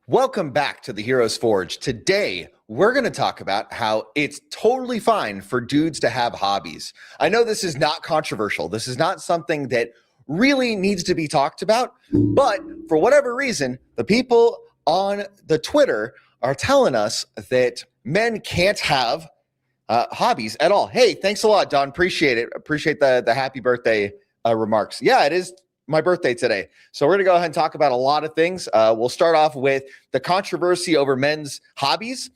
Welcome back to the Heroes Forge. Today, we're going to talk about how it's totally fine for dudes to have hobbies. I know this is not controversial. This is not something that really needs to be talked about, but for whatever reason, the people on the Twitter are telling us that men can't have hobbies at all. Hey, thanks a lot, Don. Appreciate it. Appreciate the happy birthday remarks. Yeah, it is my birthday today. So we're going to go ahead and talk about a lot of things. We'll start off with the controversy over men's hobbies.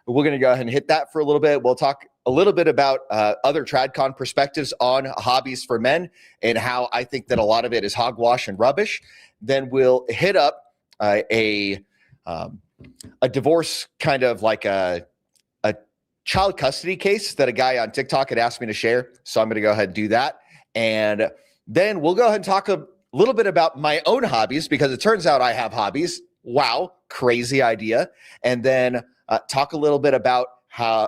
We're going to go ahead and hit that for a little bit. We'll talk a little bit about other TradCon perspectives on hobbies for men and how I think that a lot of it is hogwash and rubbish. Then we'll hit up a divorce, kind of like a child custody case that a guy on TikTok had asked me to share. So I'm going to go ahead and do that. And then we'll go ahead and talk a little bit about my own hobbies, because it turns out I have hobbies. Wow, crazy idea. And then talk a little bit about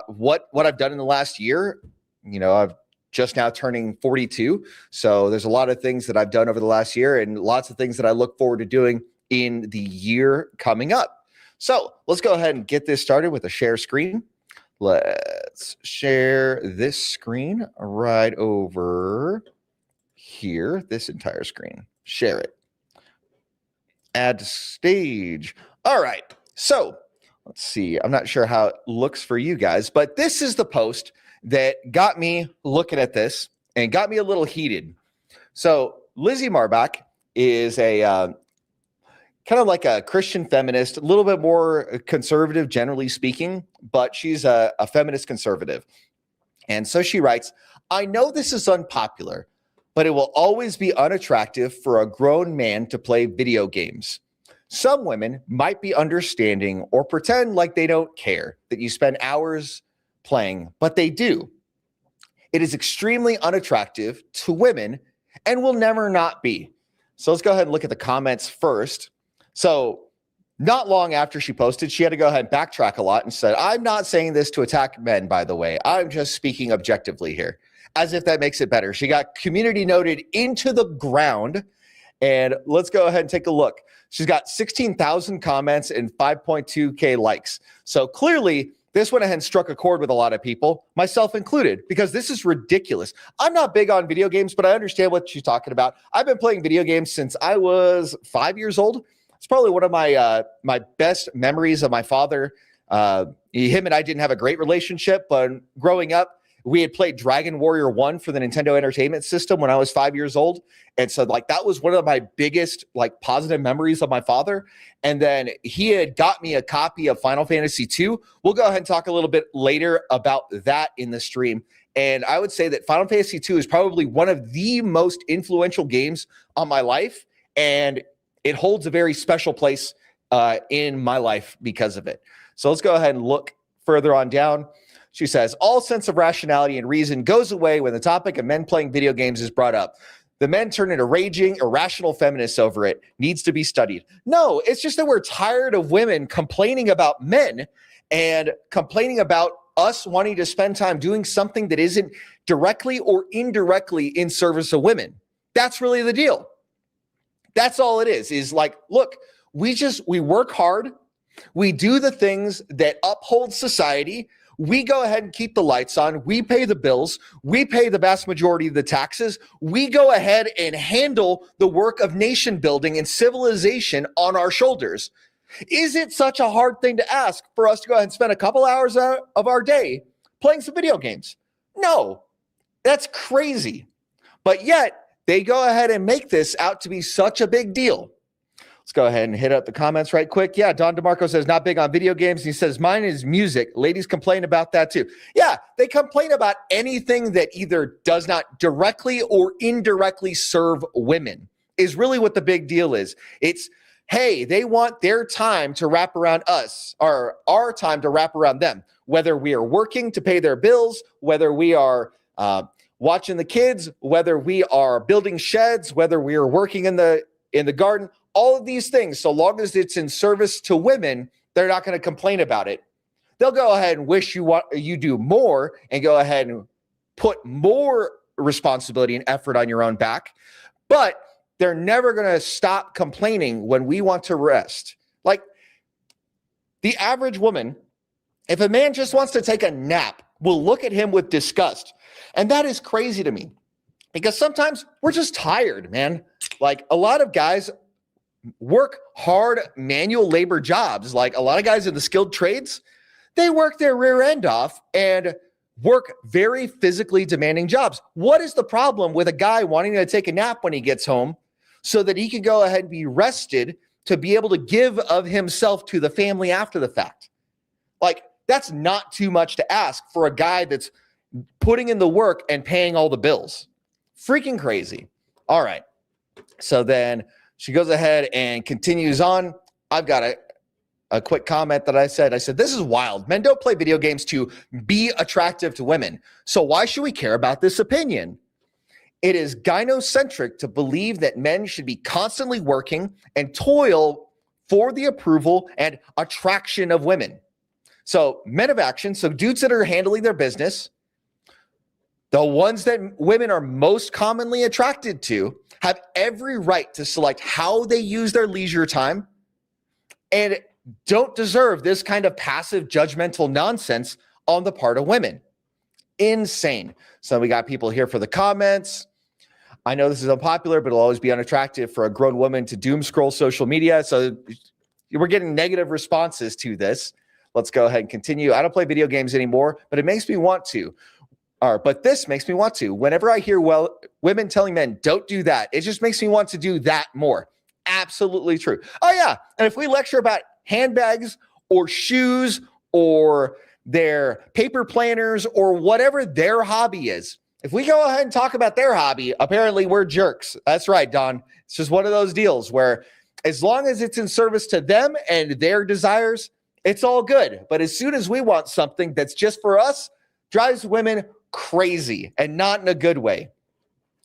what I've done in the last year. You know, I've just now turning 42. So there's a lot of things that I've done over the last year and lots of things that I look forward to doing in the year coming up. So let's go ahead and get this started with a share screen. Let's share this screen right over here, this entire screen. Share it. Add to stage. All right. So let's see. I'm not sure how it looks for you guys, but this is the post that got me looking at this and got me a little heated. So Lizzie Marbach is a kind of like a Christian feminist, a little bit more conservative, generally speaking, but she's a feminist conservative. And so she writes, "I know this is unpopular, but it will always be unattractive for a grown man to play video games. Some women might be understanding or pretend like they don't care that you spend hours playing, but they do. It is extremely unattractive to women and will never not be." So let's go ahead and look at the comments first. So not long after she posted, she had to go ahead and backtrack a lot and said, "I'm not saying this to attack men, by the way. I'm just speaking objectively here." As if that makes it better. She got community noted into the ground. And let's go ahead and take a look. She's got 16,000 comments and 5.2K likes. So clearly, this went ahead and struck a chord with a lot of people, myself included, because this is ridiculous. I'm not big on video games, but I understand what she's talking about. I've been playing video games since I was 5 years old. It's probably one of my my best memories of my father. Him and I didn't have a great relationship, but growing up, we had played Dragon Warrior 1 for the Nintendo Entertainment System when I was 5 years old. And so like that was one of my biggest like positive memories of my father. And then he had got me a copy of Final Fantasy II. We'll go ahead and talk a little bit later about that in the stream. And I would say that Final Fantasy II is probably one of the most influential games on my life. And it holds a very special place in my life because of it. So let's go ahead and look further on down. She says, "All sense of rationality and reason goes away when the topic of men playing video games is brought up. The men turn into raging, irrational feminists over it. Needs to be studied." No, it's just that we're tired of women complaining about men and complaining about us wanting to spend time doing something that isn't directly or indirectly in service of women. That's really the deal. That's all it is like, look, we work hard. We do the things that uphold society. We go ahead and keep the lights on. We pay the bills. We pay the vast majority of the taxes. We go ahead and handle the work of nation building and civilization on our shoulders. Is it such a hard thing to ask for us to go ahead and spend a couple hours of our day playing some video games? No, that's crazy. But yet they go ahead and make this out to be such a big deal. Let's go ahead and hit up the comments right quick. Yeah, Don DeMarco says, "Not big on video games." He says, "Mine is music." Ladies complain about that too. Yeah, they complain about anything that either does not directly or indirectly serve women is really what the big deal is. It's, hey, they want their time to wrap around us, or our time to wrap around them, whether we are working to pay their bills, whether we are watching the kids, whether we are building sheds, whether we are working in the garden. All of these things, so long as it's in service to women, they're not going to complain about it. They'll go ahead and wish you do more and go ahead and put more responsibility and effort on your own back. But they're never going to stop complaining when we want to rest. Like, The average woman, if a man just wants to take a nap, will look at him with disgust. And that is crazy to me because sometimes we're just tired, man. Like a lot of guys work hard manual labor jobs. Like a lot of guys in the skilled trades, they work their rear end off and work very physically demanding jobs. What is the problem with a guy wanting to take a nap when he gets home so that he can go ahead and be rested to be able to give of himself to the family after the fact? Like, that's not too much to ask for a guy that's putting in the work and paying all the bills. Freaking crazy. All right. So then she goes ahead and continues on. I've got a quick comment that I said, this is wild. Men don't play video games to be attractive to women. So why should we care about this opinion? It is gynocentric to believe that men should be constantly working and toil for the approval and attraction of women. So men of action, so dudes that are handling their business, the ones that women are most commonly attracted to, have every right to select how they use their leisure time and don't deserve this kind of passive judgmental nonsense on the part of women. Insane. So we got people here for the comments. I know this is unpopular, but it'll always be unattractive for a grown woman to doom scroll social media. So we're getting negative responses to this. Let's go ahead and continue. I don't play video games anymore, but it makes me want to. But this makes me want to. Whenever I hear women telling men, don't do that, it just makes me want to do that more. Absolutely true. Oh, yeah. And if we lecture about handbags or shoes or their paper planners or whatever their hobby is, if we go ahead and talk about their hobby, apparently we're jerks. That's right, Don. It's just one of those deals where as long as it's in service to them and their desires, it's all good. But as soon as we want something that's just for us, drives women crazy and not in a good way.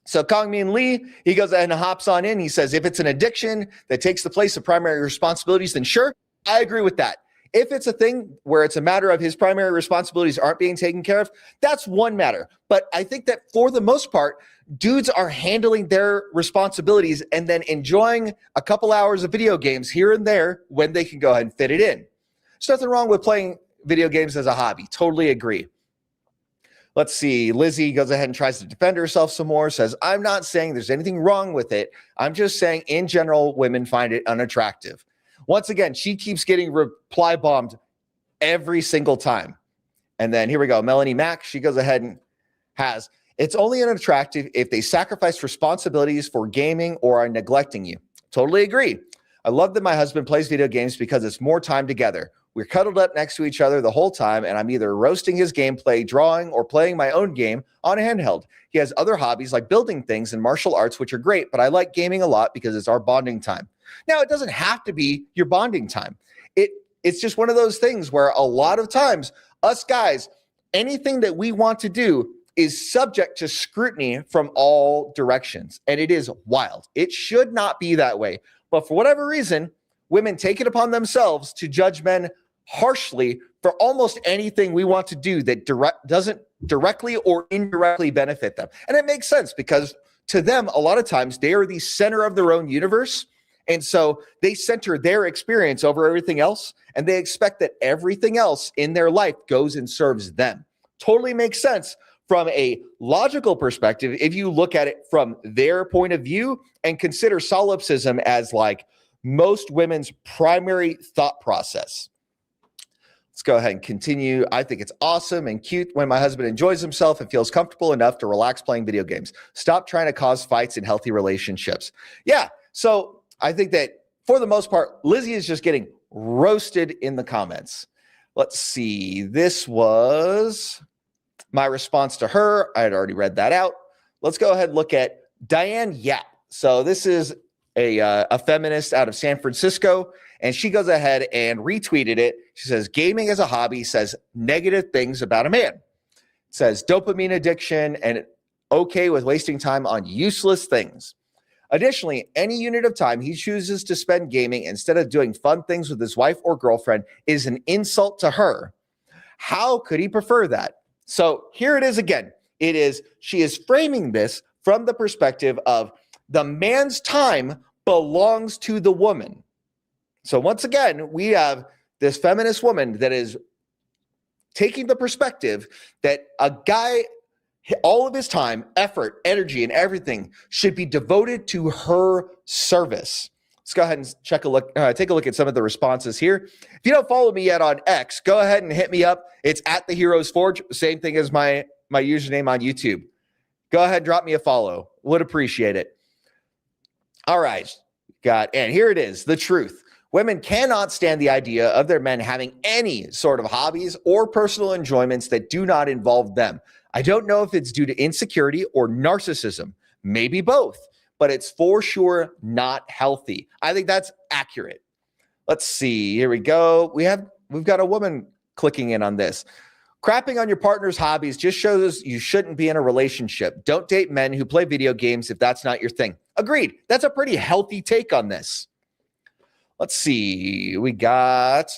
So Kongmin Lee, he goes ahead and hops on in. He says, if it's an addiction that takes the place of primary responsibilities, then sure, I agree with that. If it's a thing where it's a matter of his primary responsibilities aren't being taken care of, that's one matter. But I think that for the most part, dudes are handling their responsibilities and then enjoying a couple hours of video games here and there when they can go ahead and fit it in. There's nothing wrong with playing video games as a hobby. Totally agree. Let's see. Lizzie goes ahead and tries to defend herself some more, says, I'm not saying there's anything wrong with it. I'm just saying in general, women find it unattractive. Once again, she keeps getting reply bombed every single time. And then here we go. Melanie Mack, she goes ahead and has, it's only unattractive if they sacrifice responsibilities for gaming or are neglecting you. Totally agree. I love that my husband plays video games because it's more time together. We're cuddled up next to each other the whole time, and I'm either roasting his gameplay, drawing, or playing my own game on a handheld. He has other hobbies like building things and martial arts, which are great, but I like gaming a lot because it's our bonding time. Now, it doesn't have to be your bonding time. It's just one of those things where a lot of times, us guys, anything that we want to do is subject to scrutiny from all directions, and it is wild. It should not be that way, but for whatever reason, women take it upon themselves to judge men harshly for almost anything we want to do that doesn't directly or indirectly benefit them. And it makes sense because to them, a lot of times they are the center of their own universe. And so they center their experience over everything else. And they expect that everything else in their life goes and serves them. Totally makes sense from a logical perspective if you look at it from their point of view and consider solipsism as like most women's primary thought process. Let's go ahead and continue. I think it's awesome and cute when my husband enjoys himself and feels comfortable enough to relax playing video games. Stop trying to cause fights in healthy relationships. Yeah, so I think that for the most part, Lizzie is just getting roasted in the comments. Let's see. This was my response to her. I had already read that out. Let's go ahead and look at Diane Yap. So this is a feminist out of San Francisco, and she goes ahead and retweeted it. She says, gaming as a hobby says negative things about a man. It says dopamine addiction and okay with wasting time on useless things. Additionally, any unit of time he chooses to spend gaming instead of doing fun things with his wife or girlfriend is an insult to her. How could he prefer that? So here it is again. She is framing this from the perspective of the man's time belongs to the woman. So once again, we have this feminist woman that is taking the perspective that a guy, all of his time, effort, energy, and everything should be devoted to her service. Let's go ahead and take a look at some of the responses here. If you don't follow me yet on X, go ahead and hit me up. It's at the Heroes Forge, same thing as my username on YouTube. Go ahead and drop me a follow. Would appreciate it. All right, and here it is, the truth. Women cannot stand the idea of their men having any sort of hobbies or personal enjoyments that do not involve them. I don't know if it's due to insecurity or narcissism, maybe both, but it's for sure not healthy. I think that's accurate. Let's see. Here we go. We've got a woman clicking in on this. Crapping on your partner's hobbies just shows you shouldn't be in a relationship. Don't date men who play video games if that's not your thing. Agreed. That's a pretty healthy take on this. Let's see. We got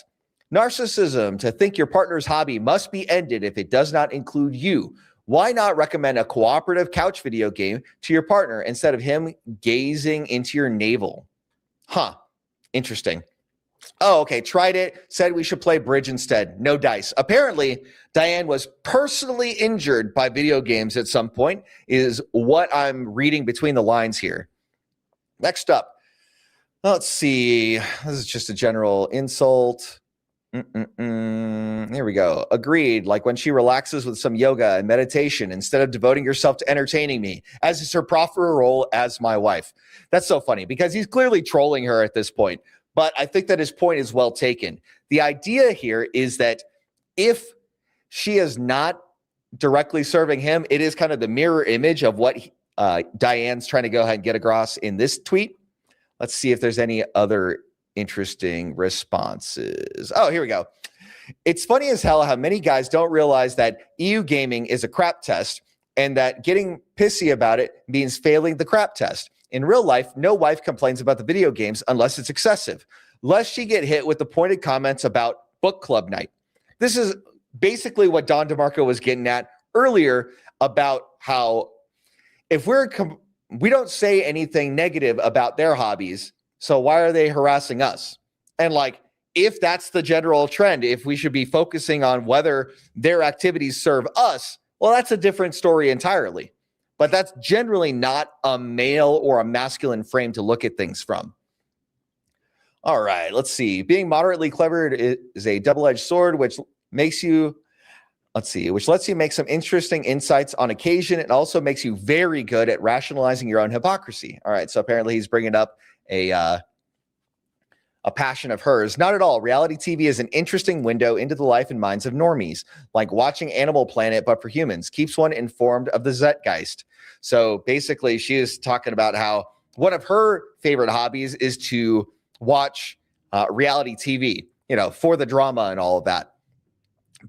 narcissism. To think your partner's hobby must be ended if it does not include you. Why not recommend a cooperative couch video game to your partner instead of him gazing into your navel? Huh. Interesting. Oh, okay. Tried it. Said we should play bridge instead. No dice. Apparently, Diane was personally injured by video games at some point, is what I'm reading between the lines here. Next up. Let's see. This is just a general insult. Here we go. Agreed. Like when she relaxes with some yoga and meditation instead of devoting herself to entertaining me, as is her proper role as my wife. That's so funny because he's clearly trolling her at this point. But I think that his point is well taken. The idea here is that if she is not directly serving him, it is kind of the mirror image of what Diane's trying to go ahead and get across in this tweet. Let's see if there's any other interesting responses. Oh, here we go. It's funny as hell how many guys don't realize that EU gaming is a crap test and that getting pissy about it means failing the crap test. In real life, no wife complains about the video games unless it's excessive, lest she get hit with the pointed comments about book club night. This is basically what Don DeMarco was getting at earlier about how if we don't say anything negative about their hobbies, so why are they harassing us? And like, if that's the general trend, if we should be focusing on whether their activities serve us, well, that's a different story entirely. But that's generally not a male or a masculine frame to look at things from. All right, let's see. Being moderately clever is a double-edged sword, which lets you make some interesting insights on occasion. It also makes you very good at rationalizing your own hypocrisy. All right, so apparently he's bringing up a passion of hers. Not at all. Reality TV is an interesting window into the life and minds of normies, like watching Animal Planet, but for humans. Keeps one informed of the zeitgeist. So basically, she is talking about how one of her favorite hobbies is to watch reality TV, for the drama and all of that.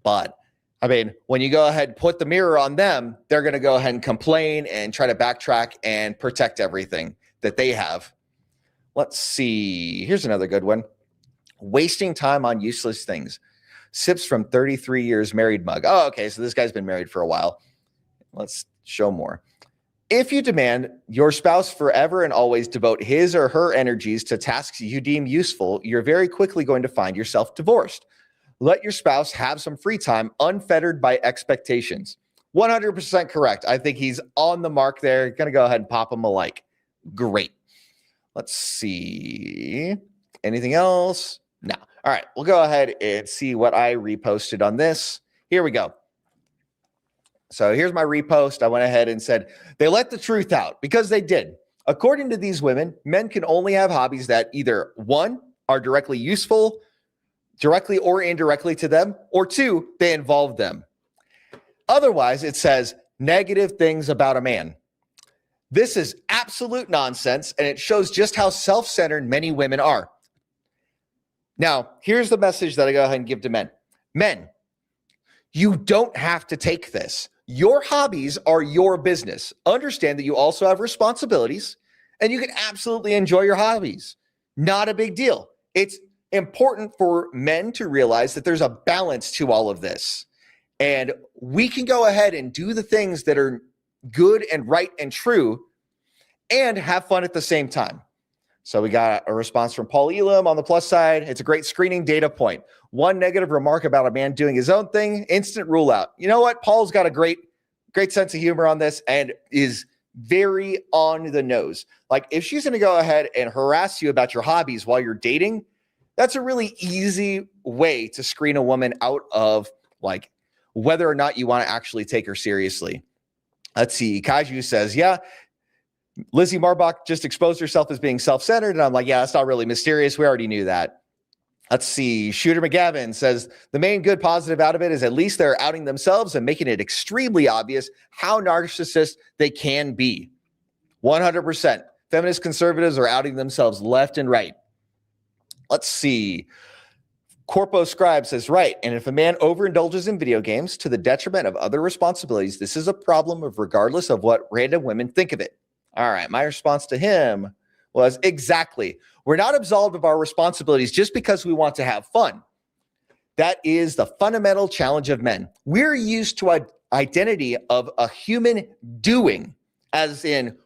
But I mean, when you go ahead and put the mirror on them, they're going to go ahead and complain and try to backtrack and protect everything that they have. Let's see. Here's another good one. Wasting time on useless things. Sips from 33 years married mug. Oh, okay. So this guy's been married for a while. Let's show more. If you demand your spouse forever and always devote his or her energies to tasks you deem useful, you're very quickly going to find yourself divorced. Let your spouse have some free time unfettered by expectations. 100% correct. I think he's on the mark there. Going to go ahead and pop him a like. Great. Let's see. Anything else? No. All right. We'll go ahead and see what I reposted on this. Here we go. So here's my repost. I went ahead and said, they let the truth out because they did. According to these women, men can only have hobbies that either, one, are directly useful, directly or indirectly to them, or two, they involve them. Otherwise, it says negative things about a man. This is absolute nonsense, and it shows just how self-centered many women are. Now, here's the message that I go ahead and give to men. Men, you don't have to take this. Your hobbies are your business. Understand that you also have responsibilities, and you can absolutely enjoy your hobbies. Not a big deal. It's important for men to realize that there's a balance to all of this. And we can go ahead and do the things that are good and right and true and have fun at the same time. So we got a response from Paul Elam on the plus side. It's a great screening data point. One negative remark about a man doing his own thing, instant rule out. You know what? Paul's got a great sense of humor on this and is very on the nose. Like, if she's going to go ahead and harass you about your hobbies while you're dating, that's a really easy way to screen a woman out of, like, whether or not you want to actually take her seriously. Let's see. Kaiju says, yeah, Lizzie Marbach just exposed herself as being self-centered. And I'm like, yeah, that's not really mysterious. We already knew that. Let's see. Shooter McGavin says, the main good positive out of it is at least they're outing themselves and making it extremely obvious how narcissist they can be. 100%. Feminist conservatives are outing themselves left and right. Let's see. Corpo Scribe says, right. And if a man overindulges in video games to the detriment of other responsibilities, this is a problem of regardless of what random women think of it. All right. My response to him was, exactly. We're not absolved of our responsibilities just because we want to have fun. That is the fundamental challenge of men. We're used to an identity of a human doing, as in,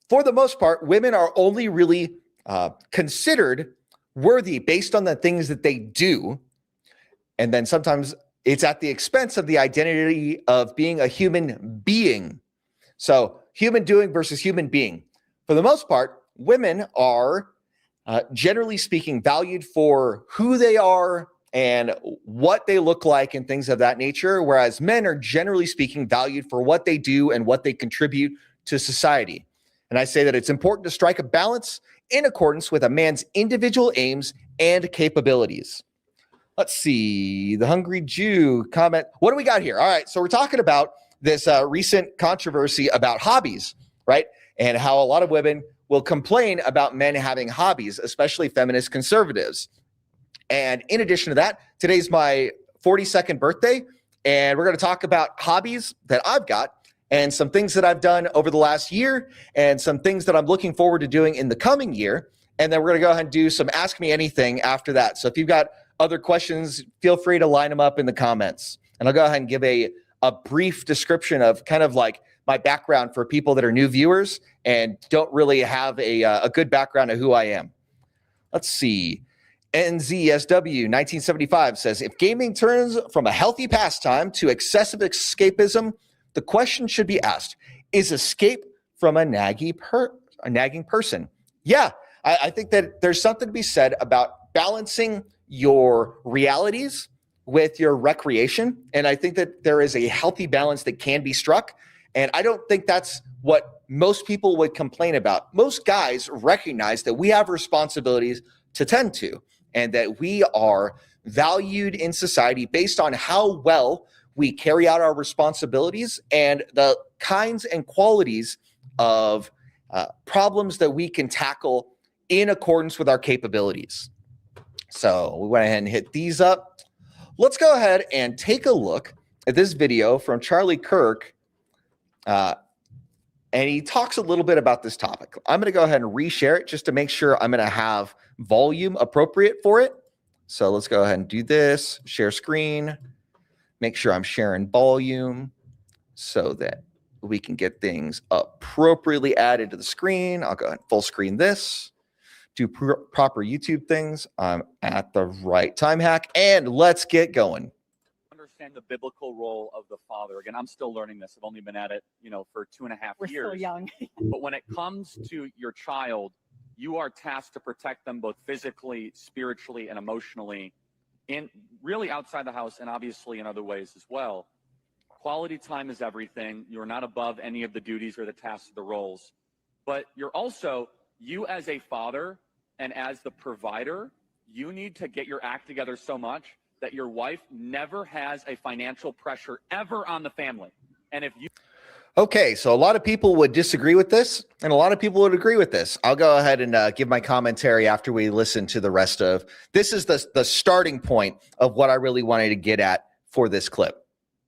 for the most part, women are only really considered worthy based on the things that they do. And then sometimes it's at the expense of the identity of being a human being. So human doing versus human being. For the most part, women are generally speaking valued for who they are and what they look like and things of that nature, whereas men are generally speaking valued for what they do and what they contribute to society. And I say that it's important to strike a balance in accordance with a man's individual aims and capabilities. Let's see. The Hungry Jew comment. What do we got here? All right. So we're talking about this recent controversy about hobbies, right? And how a lot of women will complain about men having hobbies, especially feminist conservatives. And in addition to that, today's my 42nd birthday, and we're going to talk about hobbies that I've got and some things that I've done over the last year and some things that I'm looking forward to doing in the coming year. And then we're going to go ahead and do some Ask Me Anything after that. So if you've got other questions, feel free to line them up in the comments. And I'll go ahead and give a brief description of kind of like my background for people that are new viewers and don't really have a good background of who I am. Let's see. NZSW 1975 says, if gaming turns from a healthy pastime to excessive escapism, the question should be asked, is escape from a nagging person? Yeah, I think that there's something to be said about balancing your realities with your recreation. And I think that there is a healthy balance that can be struck. And I don't think that's what most people would complain about. Most guys recognize that we have responsibilities to tend to and that we are valued in society based on how well we carry out our responsibilities and the kinds and qualities of problems that we can tackle in accordance with our capabilities. So we went ahead and hit these up. Let's go ahead and take a look at this video from Charlie Kirk. And he talks a little bit about this topic. I'm going to go ahead and reshare it just to make sure I'm going to have volume appropriate for it. So let's go ahead and do this, share screen, make sure I'm sharing volume so that we can get things appropriately added to the screen. I'll go ahead and full screen this, do proper YouTube things. I'm at the right time hack, and let's get going. Understand the biblical role of the father. Again, I'm still learning this. I've only been at it, for 2.5 years. We're still young. But when it comes to your child, you are tasked to protect them both physically, spiritually, and emotionally, and really outside the house, and obviously in other ways as well. Quality time is everything. You're not above any of the duties or the tasks or the roles, but you're also, you as a father and as the provider, you need to get your act together so much that your wife never has a financial pressure ever on the family. And if you... Okay, so a lot of people would disagree with this, and a lot of people would agree with this. I'll go ahead and give my commentary after we listen to the rest of... This is the starting point of what I really wanted to get at for this clip.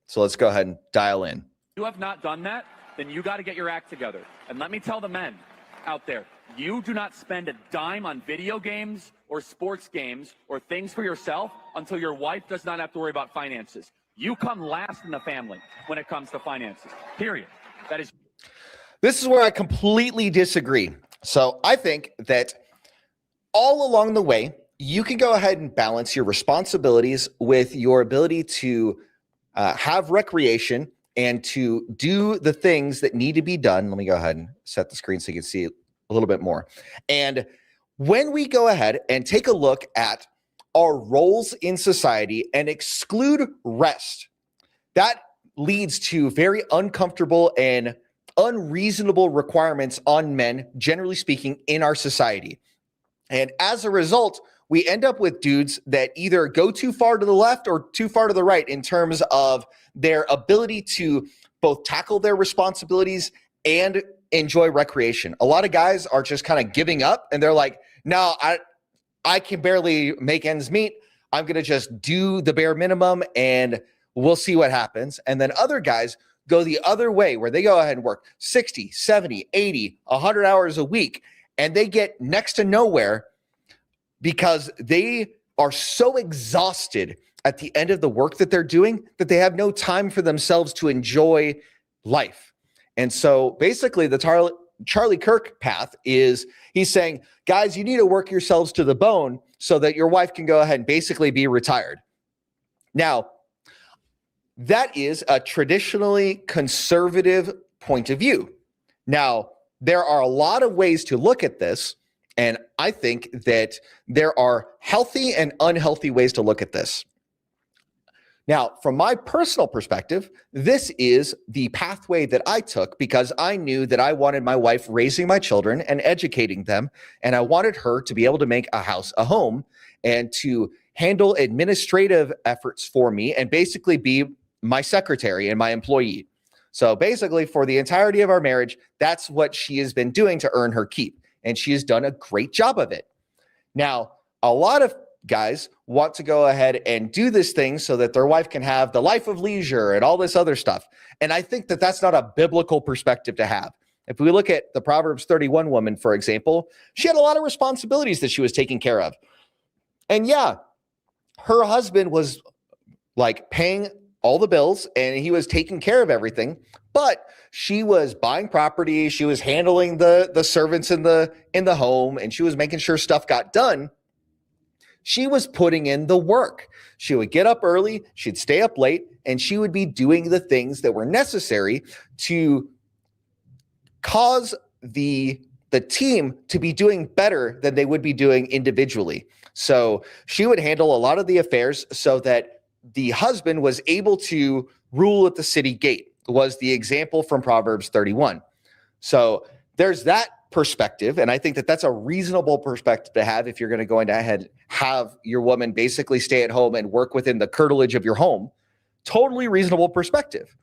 So let's go ahead and dial in. If you have not done that, then you got to get your act together. And let me tell the men out there, you do not spend a dime on video games or sports games or things for yourself until your wife does not have to worry about finances. You come last in the family when it comes to finances, period. That is. This is where I completely disagree. So I think that all along the way, you can go ahead and balance your responsibilities with your ability to have recreation and to do the things that need to be done. Let me go ahead and set the screen so you can see a little bit more. And when we go ahead and take a look at our roles in society and exclude rest, that leads to very uncomfortable and unreasonable requirements on men, generally speaking, in our society. And as a result, we end up with dudes that either go too far to the left or too far to the right in terms of their ability to both tackle their responsibilities and enjoy recreation. A lot of guys are just kind of giving up and they're like, no, I can barely make ends meet. I'm going to just do the bare minimum and we'll see what happens. And then other guys go the other way where they go ahead and work 60, 70, 80, 100 hours a week, and they get next to nowhere because they are so exhausted at the end of the work that they're doing that they have no time for themselves to enjoy life. And so basically the Charlie Kirk path is he's saying, guys, you need to work yourselves to the bone so that your wife can go ahead and basically be retired. Now, that is a traditionally conservative point of view. Now, there are a lot of ways to look at this, and I think that there are healthy and unhealthy ways to look at this. Now, from my personal perspective, this is the pathway that I took because I knew that I wanted my wife raising my children and educating them, and I wanted her to be able to make a house a home and to handle administrative efforts for me and basically be my secretary and my employee. So basically, for the entirety of our marriage, that's what she has been doing to earn her keep, and she has done a great job of it. Now, a lot of guys want to go ahead and do this thing so that their wife can have the life of leisure and all this other stuff. And I think that that's not a biblical perspective to have. If we look at the Proverbs 31 woman, for example, she had a lot of responsibilities that she was taking care of. And yeah, her husband was like paying all the bills and he was taking care of everything, but she was buying property, she was handling the servants in the home, and she was making sure stuff got done. She was putting in the work. She would get up early, she'd stay up late, and she would be doing the things that were necessary to cause the team to be doing better than they would be doing individually. So she would handle a lot of the affairs so that the husband was able to rule at the city gate, was the example from Proverbs 31. So there's that perspective. And I think that that's a reasonable perspective to have if you're going to go ahead, have your woman basically stay at home and work within the curtilage of your home. Totally reasonable perspective.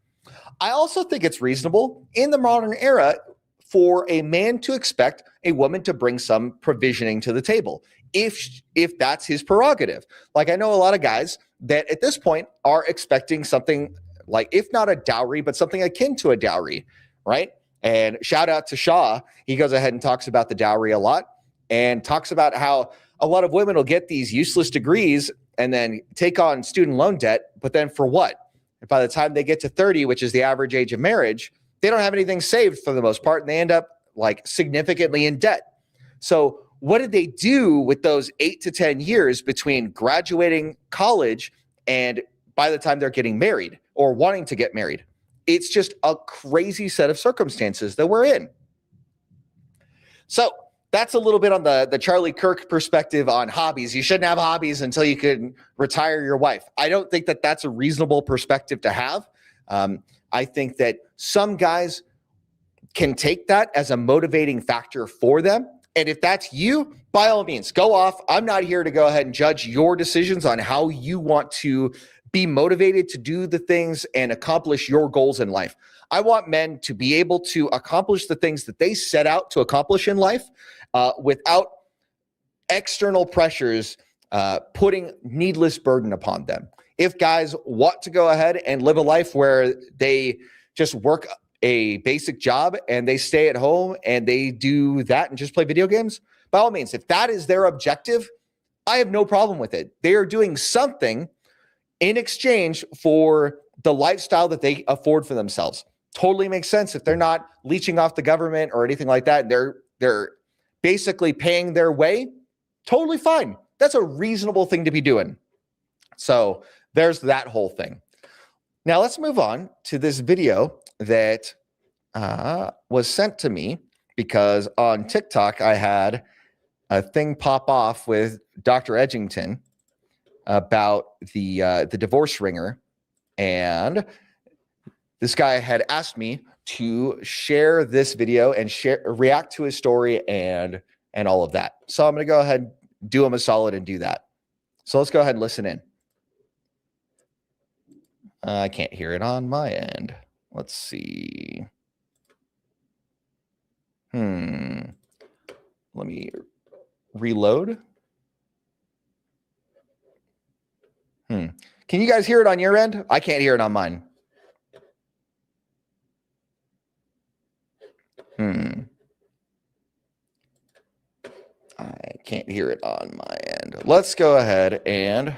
I also think it's reasonable in the modern era for a man to expect a woman to bring some provisioning to the table if that's his prerogative. Like I know a lot of guys that at this point are expecting something like, if not a dowry, but something akin to a dowry, right? And shout out to Shaw. He goes ahead and talks about the dowry a lot and talks about how a lot of women will get these useless degrees and then take on student loan debt. But then for what? And by the time they get to 30, which is the average age of marriage, they don't have anything saved for the most part. And they end up like significantly in debt. So what did they do with those 8 to 10 years between graduating college and by the time they're getting married or wanting to get married? It's just a crazy set of circumstances that we're in. So that's a little bit on the Charlie Kirk perspective on hobbies. You shouldn't have hobbies until you can retire your wife. I don't think that that's a reasonable perspective to have. I think that some guys can take that as a motivating factor for them. And if that's you, by all means, go off. I'm not here to go ahead and judge your decisions on how you want to be motivated to do the things and accomplish your goals in life. I want men to be able to accomplish the things that they set out to accomplish in life without external pressures putting needless burden upon them. If guys want to go ahead and live a life where they just work a basic job and they stay at home and they do that and just play video games, by all means, if that is their objective, I have no problem with it. They are doing something in exchange for the lifestyle that they afford for themselves. Totally makes sense if they're not leeching off the government or anything like that. They're basically paying their way, totally fine. That's a reasonable thing to be doing. So there's that whole thing. Now let's move on to this video that was sent to me because on TikTok I had a thing pop off with Dr. Edgington about the divorce ringer, and this guy had asked me to share this video and react to his story and all of that. So I'm going to go ahead and do him a solid and do that. So let's go ahead and listen in. I can't hear it on my end. Let's see. Let me reload. Can you guys hear it on your end? I can't hear it on mine. I can't hear it on my end. Let's go ahead and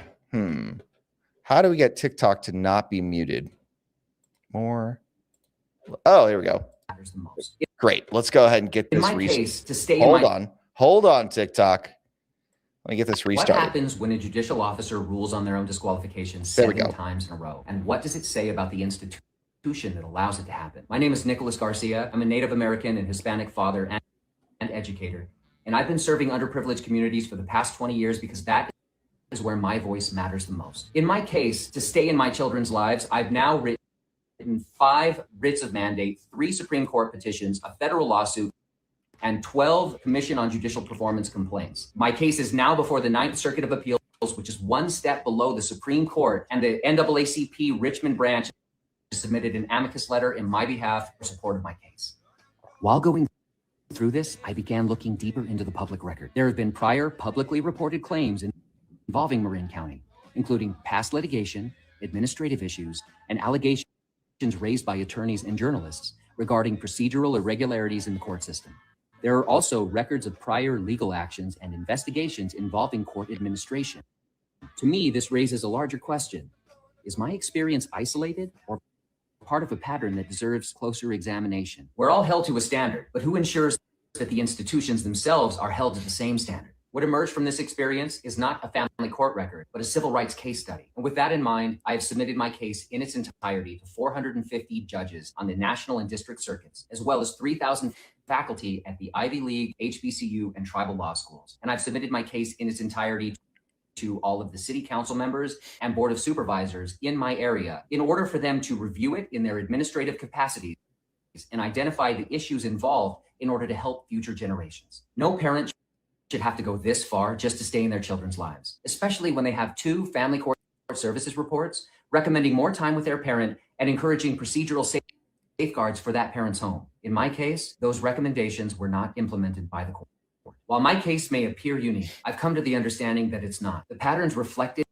how do we get TikTok to not be muted? More. Oh, here we go. Great. Let's go ahead and get this restarted. Hold on, TikTok. Let me get this restarted. What happens when a judicial officer rules on their own disqualification 7 times in a row? And what does it say about the institution that allows it to happen? My name is Nicholas Garcia. I'm a Native American and Hispanic father and educator. And I've been serving underprivileged communities for the past 20 years because that is where my voice matters the most. In my case, to stay in my children's lives, I've now written 5 writs of mandate, 3 Supreme Court petitions, a federal lawsuit, and 12 Commission on Judicial Performance complaints. My case is now before the Ninth Circuit of Appeals, which is one step below the Supreme Court, and the NAACP Richmond branch submitted an amicus letter in my behalf for support of my case. While going through this, I began looking deeper into the public record. There have been prior publicly reported claims involving Marin County, including past litigation, administrative issues, and allegations raised by attorneys and journalists regarding procedural irregularities in the court system. There are also records of prior legal actions and investigations involving court administration. To me, this raises a larger question. Is my experience isolated or part of a pattern that deserves closer examination? We're all held to a standard, but who ensures that the institutions themselves are held to the same standard? What emerged from this experience is not a family court record, but a civil rights case study. And with that in mind, I have submitted my case in its entirety to 450 judges on the national and district circuits, as well as 3,000 faculty at the Ivy League, HBCU, and tribal law schools. And I've submitted my case in its entirety to all of the city council members and board of supervisors in my area in order for them to review it in their administrative capacities and identify the issues involved in order to help future generations. No parent should have to go this far just to stay in their children's lives, especially when they have 2 family court services reports recommending more time with their parent and encouraging procedural safeguards for that parent's home. In my case, those recommendations were not implemented by the court. While my case may appear unique, I've come to the understanding that it's not. The patterns reflected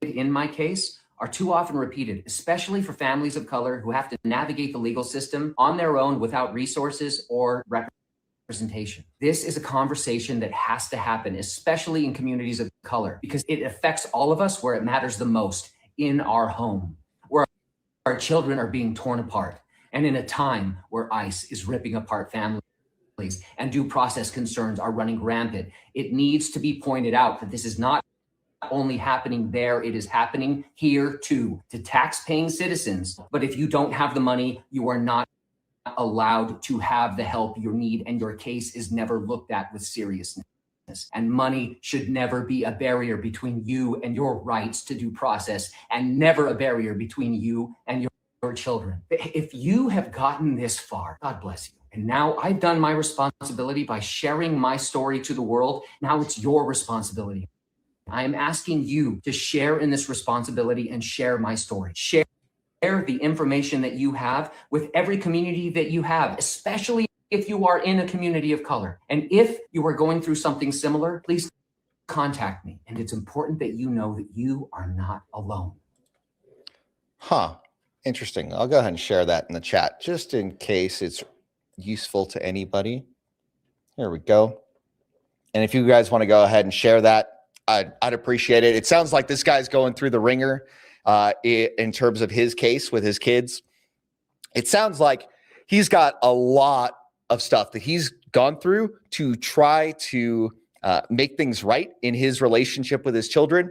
in my case are too often repeated, especially for families of color who have to navigate the legal system on their own without resources or representation. This is a conversation that has to happen, especially in communities of color, because it affects all of us where it matters the most, in our home, where our children are being torn apart, and in a time where ICE is ripping apart families and due process concerns are running rampant. It needs to be pointed out that this is not only happening there, it is happening here too, to tax-paying citizens. But if you don't have the money, you are not allowed to have the help you need, and your case is never looked at with seriousness. And money should never be a barrier between you and your rights to due process, and never a barrier between you and your children. If you have gotten this far, God bless you. And now I've done my responsibility by sharing my story to the world. Now it's your responsibility. I am asking you to share in this responsibility and share my story. Share the information that you have with every community that you have, especially if you are in a community of color. And if you are going through something similar, please contact me. And it's important that you know that you are not alone. Interesting. I'll go ahead and share that in the chat just in case it's useful to anybody. Here we go. And if you guys want to go ahead and share that, I'd appreciate it. It sounds like this guy's going through the ringer in terms of his case with his kids. It sounds like he's got a lot of stuff that he's gone through to try to make things right in his relationship with his children.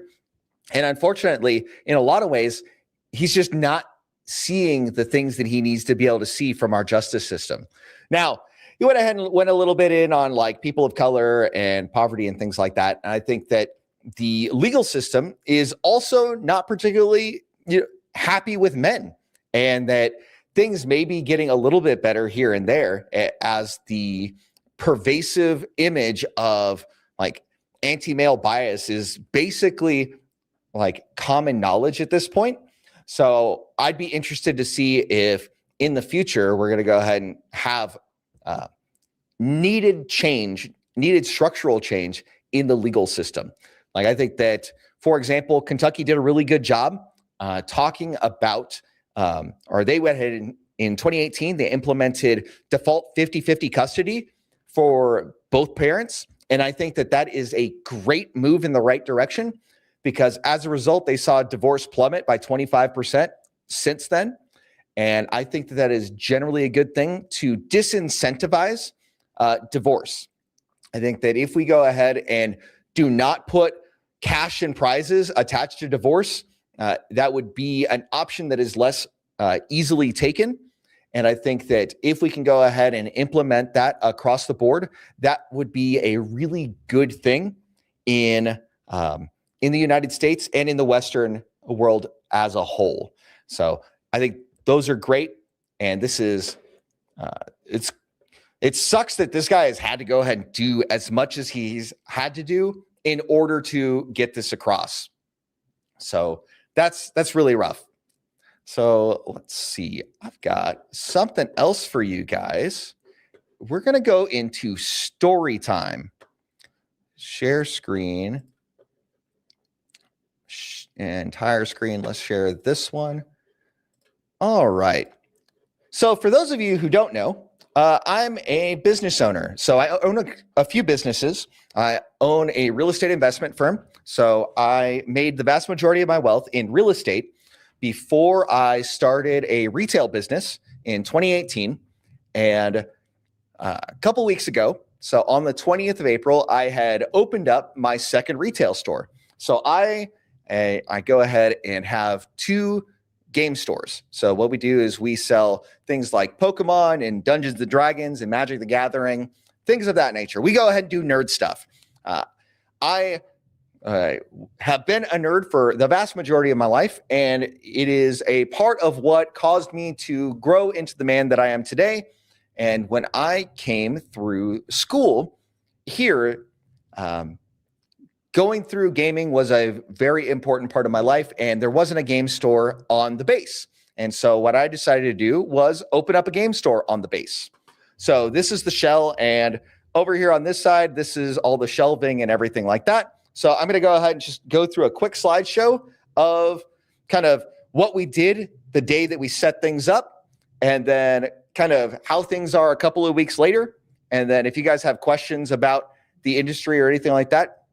And unfortunately, in a lot of ways, he's just not seeing the things that he needs to be able to see from our justice system. Now, he went ahead and went a little bit in on like people of color and poverty and things like that. And I think that the legal system is also not particularly happy with men, and that things may be getting a little bit better here and there as the pervasive image of like anti-male bias is basically like common knowledge at this point. So I'd be interested to see if in the future we're going to go ahead and have needed structural change in the legal system. Like I think that, for example, Kentucky did a really good job talking about, or they went ahead in 2018, they implemented default 50-50 custody for both parents. And I think that that is a great move in the right direction, because as a result, they saw divorce plummet by 25% since then. And I think that that is generally a good thing to disincentivize divorce. I think that if we go ahead and do not put cash and prizes attached to divorce, that would be an option that is less easily taken. And I think that if we can go ahead and implement that across the board, that would be a really good thing in the United States and in the Western world as a whole. So I think those are great. And this is, it sucks that this guy has had to go ahead and do as much as he's had to do in order to get this across. So that's really rough. So let's see. I've got something else for you guys. We're going to go into story time. Share screen. Entire screen. Let's share this one. All right. So for those of you who don't know, I'm a business owner. So I own a few businesses. I own a real estate investment firm. So I made the vast majority of my wealth in real estate before I started a retail business in 2018. And a couple weeks ago, so on the 20th of April, I had opened up my second retail store. So I go ahead and have 2 game stores. So what we do is we sell things like Pokemon and Dungeons and Dragons and Magic the Gathering, things of that nature. We go ahead and do nerd stuff. I have been a nerd for the vast majority of my life, and it is a part of what caused me to grow into the man that I am today. And when I came through school here, going through gaming was a very important part of my life, and there wasn't a game store on the base. And so what I decided to do was open up a game store on the base. So this is the shell, and over here on this side, this is all the shelving and everything like that. So I'm going to go ahead and just go through a quick slideshow of kind of what we did the day that we set things up, and then kind of how things are a couple of weeks later. And then if you guys have questions about the industry or anything like that,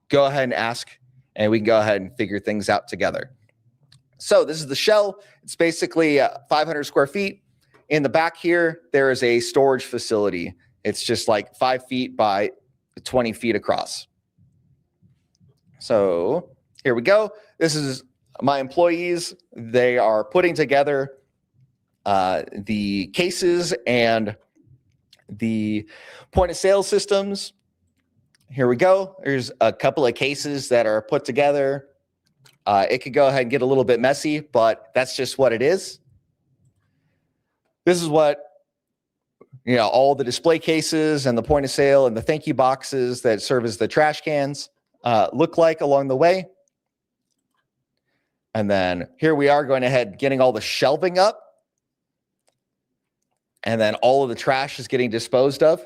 go ahead and ask, and we can go ahead and figure things out together. So this is the shell. It's basically 500 square feet. In the back here, there is a storage facility. It's just like 5 feet by 20 feet across. So here we go. This is my employees. They are putting together the cases and the point of sale systems. Here we go. There's a couple of cases that are put together. It could go ahead and get a little bit messy, but that's just what it is. This is what, all the display cases and the point of sale and the thank you boxes that serve as the trash cans look like along the way. And then here we are going ahead, getting all the shelving up. And then all of the trash is getting disposed of.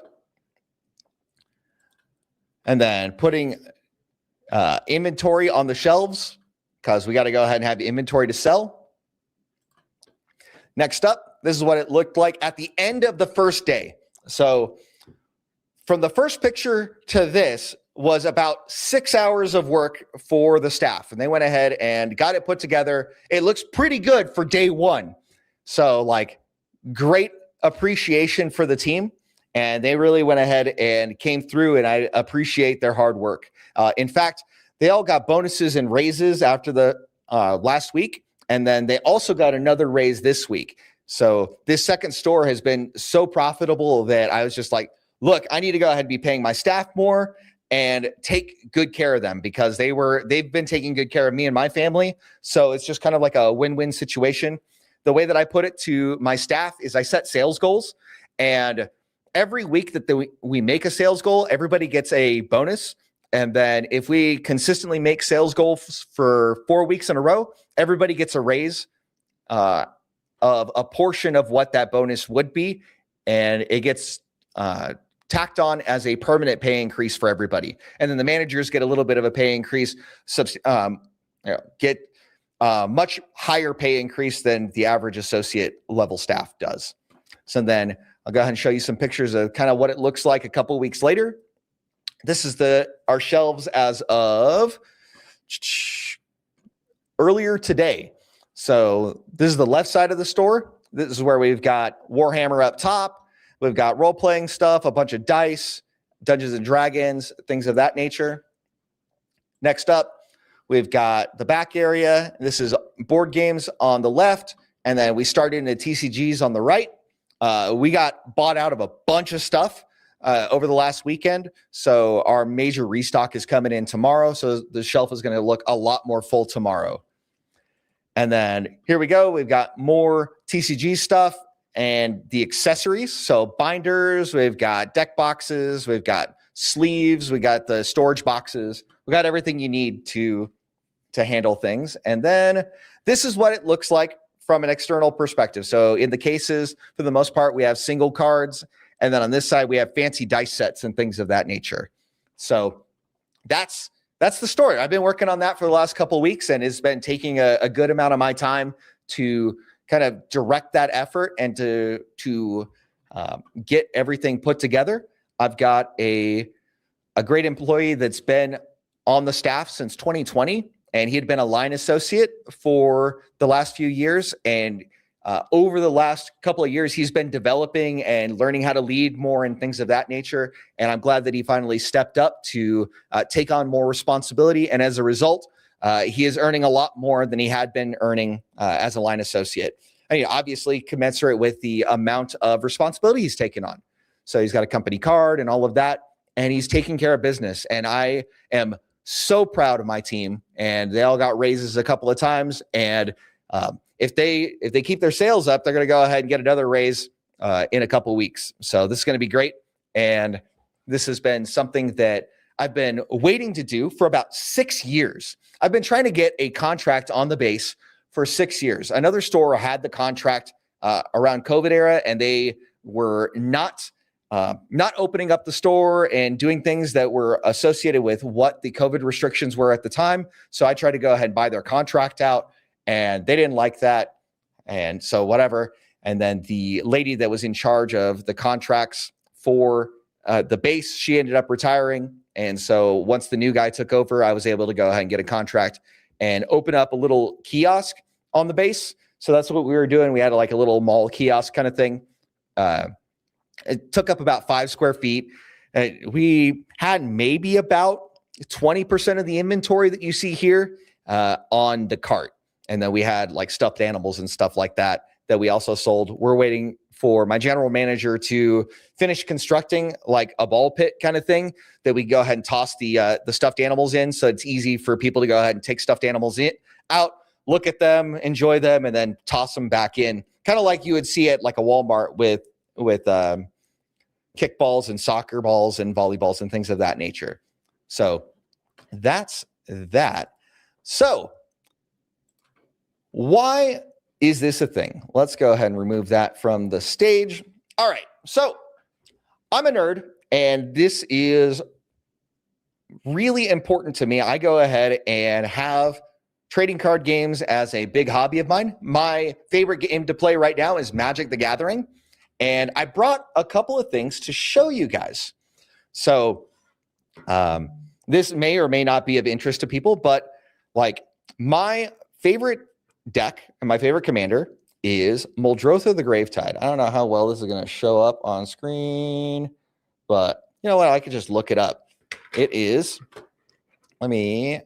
And then putting inventory on the shelves, because we got to go ahead and have inventory to sell. Next up, this is what it looked like at the end of the first day. So from the first picture to this was about 6 hours of work for the staff. And they went ahead and got it put together. It looks pretty good for day one. So like great appreciation for the team. and they really went ahead and came through, and I appreciate their hard work. In fact, they all got bonuses and raises after the last week, and then they also got another raise this week. So this second store has been so profitable that I was just like, look, I need to go ahead and be paying my staff more and take good care of them, because they've been taking good care of me and my family. So it's just kind of like a win-win situation. The way that I put it to my staff is I set sales goals, and every week that we make a sales goal, everybody gets a bonus. And then if we consistently make sales goals for 4 weeks in a row, everybody gets a raise of a portion of what that bonus would be. And it gets tacked on as a permanent pay increase for everybody. And then the managers get a little bit of a pay increase, get much higher pay increase than the average associate level staff does. So then I'll go ahead and show you some pictures of kind of what it looks like a couple of weeks later. This is our shelves as of earlier today. So this is the left side of the store. This is where we've got Warhammer up top. We've got role-playing stuff, a bunch of dice, Dungeons and Dragons, things of that nature. Next up, we've got the back area. This is board games on the left, and then we started into TCGs on the right. We got bought out of a bunch of stuff over the last weekend, so our major restock is coming in tomorrow, so the shelf is going to look a lot more full tomorrow. And then here we go. We've got more TCG stuff and the accessories. So binders, we've got deck boxes, we've got sleeves, we got the storage boxes. We got everything you need to handle things. And then this is what it looks like from an external perspective. So in the cases, for the most part, we have single cards. And then on this side, we have fancy dice sets and things of that nature. So that's the story. I've been working on that for the last couple of weeks, and it's been taking a good amount of my time to kind of direct that effort and to get everything put together. I've got a great employee that's been on the staff since 2020, and he had been a line associate for the last few years. And over the last couple of years, he's been developing and learning how to lead more and things of that nature. And I'm glad that he finally stepped up to take on more responsibility. And as a result, he is earning a lot more than he had been earning as a line associate. I mean, obviously commensurate with the amount of responsibility he's taken on. So he's got a company card and all of that, and he's taking care of business. And I am so proud of my team, and they all got raises a couple of times. And if they keep their sales up, they're going to go ahead and get another raise in a couple of weeks. So this is going to be great. And this has been something that I've been waiting to do for about 6 years. I've been trying to get a contract on the base for 6 years. Another store had the contract around COVID era, and they were not opening up the store and doing things that were associated with what the COVID restrictions were at the time. So I tried to go ahead and buy their contract out, and they didn't like that. And so whatever. And then the lady that was in charge of the contracts for the base, she ended up retiring. And so once the new guy took over, I was able to go ahead and get a contract and open up a little kiosk on the base. So that's what we were doing. We had like a little mall kiosk kind of thing. It took up about 5 square feet. We had maybe about 20% of the inventory that you see here on the cart. And then we had like stuffed animals and stuff like that we also sold. We're waiting for my general manager to finish constructing like a ball pit kind of thing that we go ahead and toss the stuffed animals in. So it's easy for people to go ahead and take stuffed animals out, look at them, enjoy them, and then toss them back in. Kind of like you would see at like a Walmart with kickballs and soccer balls and volleyballs and things of that nature. So that's that. So why is this a thing? Let's go ahead and remove that from the stage. All right. So I'm a nerd, and this is really important to me. I go ahead and have trading card games as a big hobby of mine. My favorite game to play right now is Magic the Gathering. And I brought a couple of things to show you guys. So this may or may not be of interest to people, but like my favorite deck and my favorite commander is Muldrotha the Gravetide. I don't know how well this is going to show up on screen, but you know what? I could just look it up. It is, let me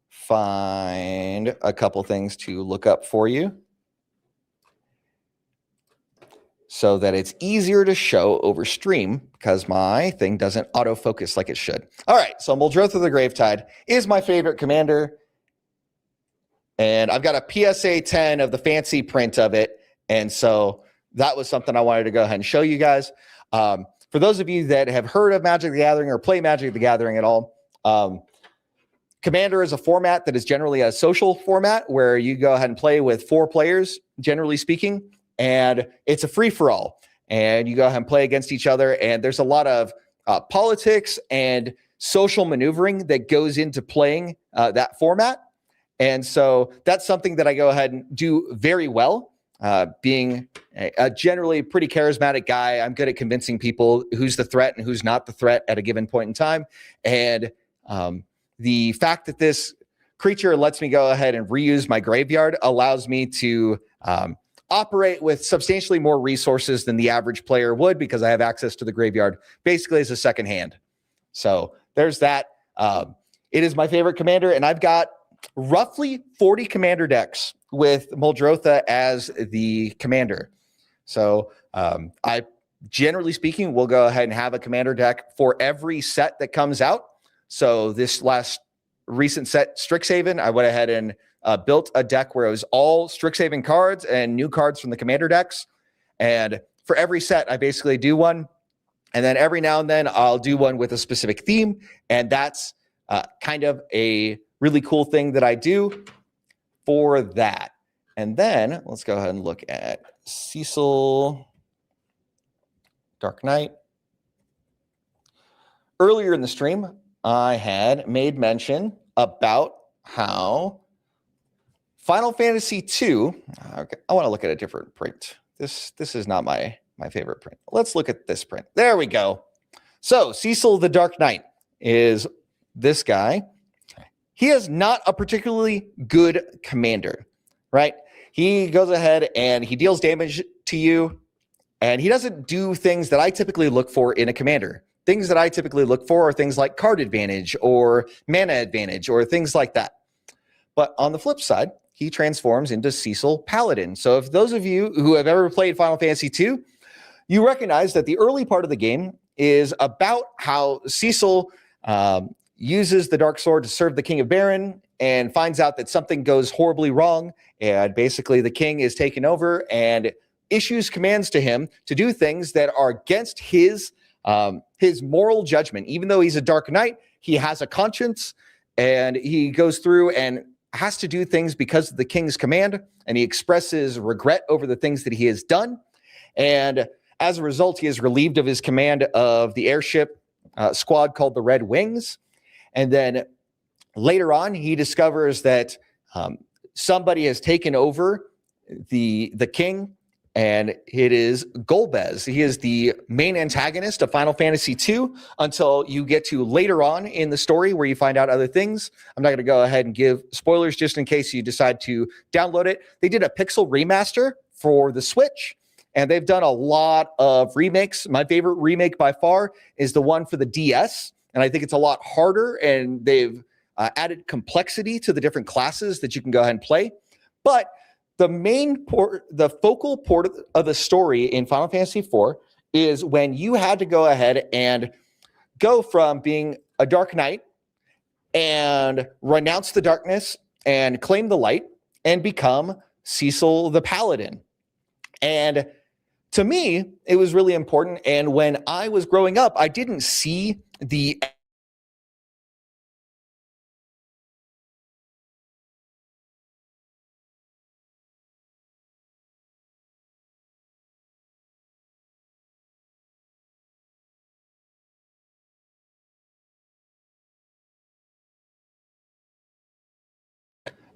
find a couple things to look up for you so that it's easier to show over stream because my thing doesn't autofocus like it should. All right, so Muldrotha the Gravetide is my favorite commander. And I've got a PSA 10 of the fancy print of it. And so that was something I wanted to go ahead and show you guys. For those of you that have heard of Magic the Gathering or play Magic the Gathering at all, Commander is a format that is generally a social format where you go ahead and play with 4 players, generally speaking, and it's a free-for-all. And you go ahead and play against each other, and there's a lot of politics and social maneuvering that goes into playing that format. And so that's something that I go ahead and do very well. Being a generally pretty charismatic guy, I'm good at convincing people who's the threat and who's not the threat at a given point in time. And the fact that this creature lets me go ahead and reuse my graveyard allows me to operate with substantially more resources than the average player would because I have access to the graveyard basically as a second hand. So there's that. It is my favorite commander, and I've got roughly 40 commander decks with Muldrotha as the commander. So I, generally speaking, will go ahead and have a commander deck for every set that comes out. So this last recent set, Strixhaven, I went ahead and built a deck where it was all Strixhaven cards and new cards from the commander decks. And for every set, I basically do one. And then every now and then I'll do one with a specific theme. And that's kind of a really cool thing that I do for that. And then let's go ahead and look at Cecil Dark Knight. Earlier in the stream, I had made mention about how Final Fantasy II, okay, I want to look at a different print. This is not my favorite print. Let's look at this print. There we go. So Cecil the Dark Knight is this guy. He is not a particularly good commander, right? He goes ahead and he deals damage to you, and he doesn't do things that I typically look for in a commander. Things that I typically look for are things like card advantage or mana advantage or things like that. But on the flip side, he transforms into Cecil Paladin. So if those of you who have ever played Final Fantasy II, you recognize that the early part of the game is about how Cecil uses the Dark Sword to serve the King of Baron and finds out that something goes horribly wrong. And basically the king is taken over and issues commands to him to do things that are against his moral judgment. Even though he's a Dark Knight, he has a conscience, and he goes through and has to do things because of the king's command, and he expresses regret over the things that he has done. And as a result, he is relieved of his command of the airship squad called the Red Wings. And then later on, he discovers that somebody has taken over the king, and it is Golbez. He is the main antagonist of Final Fantasy II until you get to later on in the story where you find out other things. I'm not going to go ahead and give spoilers just in case you decide to download it. They did a pixel remaster for the Switch, and they've done a lot of remakes. My favorite remake by far is the one for the DS, and I think it's a lot harder, and they've added complexity to the different classes that you can go ahead and play. But the focal port of the story in Final Fantasy IV is when you had to go ahead and go from being a Dark Knight and renounce the darkness and claim the light and become Cecil the Paladin. And to me, it was really important. And when I was growing up, I didn't see the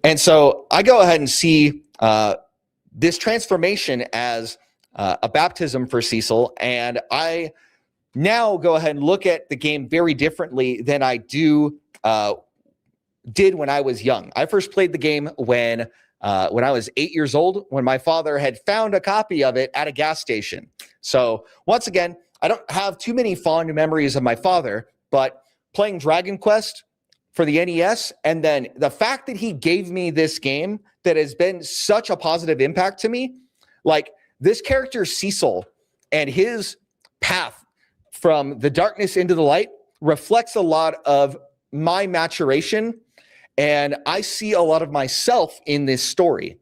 And so I go ahead and see this transformation as a baptism for Cecil. And I now go ahead and look at the game very differently than I do did when I was young. I first played the game when I was 8 years old, when my father had found a copy of it at a gas station. So once again, I don't have too many fond memories of my father, but playing Dragon Quest for the NES, and then the fact that he gave me this game that has been such a positive impact to me, like this character Cecil and his path from the darkness into the light reflects a lot of my maturation, and I see a lot of myself in this story.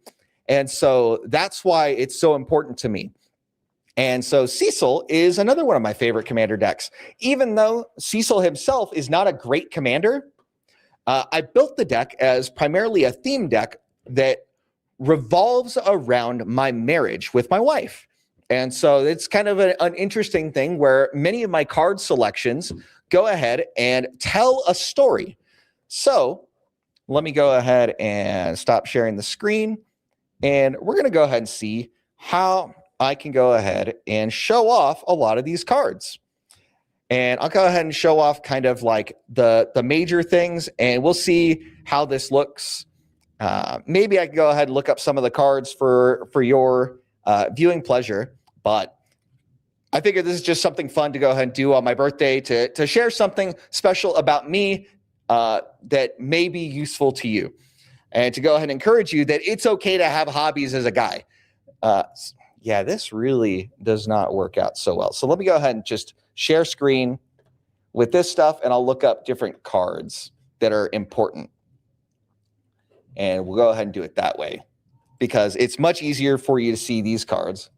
And so that's why it's so important to me. And so Cecil is another one of my favorite commander decks. Even though Cecil himself is not a great commander, I built the deck as primarily a theme deck that revolves around my marriage with my wife. And so it's kind of an interesting thing where many of my card selections go ahead and tell a story. So let me go ahead and stop sharing the screen. And we're going to go ahead and see how I can go ahead and show off a lot of these cards. And I'll go ahead and show off kind of like the major things, and we'll see how this looks. Maybe I can go ahead and look up some of the cards for your viewing pleasure, but I figured this is just something fun to go ahead and do on my birthday to share something special about me that may be useful to you, and to go ahead and encourage you that it's okay to have hobbies as a guy. Yeah, this really does not work out so well. So let me go ahead and just share screen with this stuff, and I'll look up different cards that are important. And we'll go ahead and do it that way because it's much easier for you to see these cards.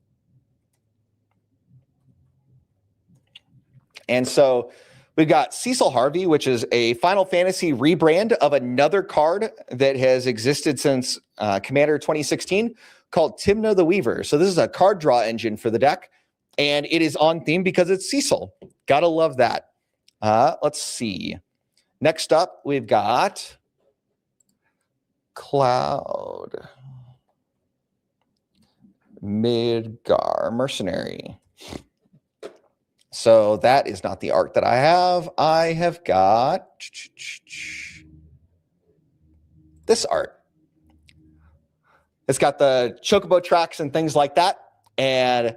And so we've got Cecil Harvey, which is a Final Fantasy rebrand of another card that has existed since Commander 2016 called Timna the Weaver. So this is a card draw engine for the deck, and it is on theme because it's Cecil. Gotta love that. Let's see. Next up, we've got Cloud Midgar Mercenary. So that is not the art that I have. I have got this art. It's got the chocobo tracks and things like that. And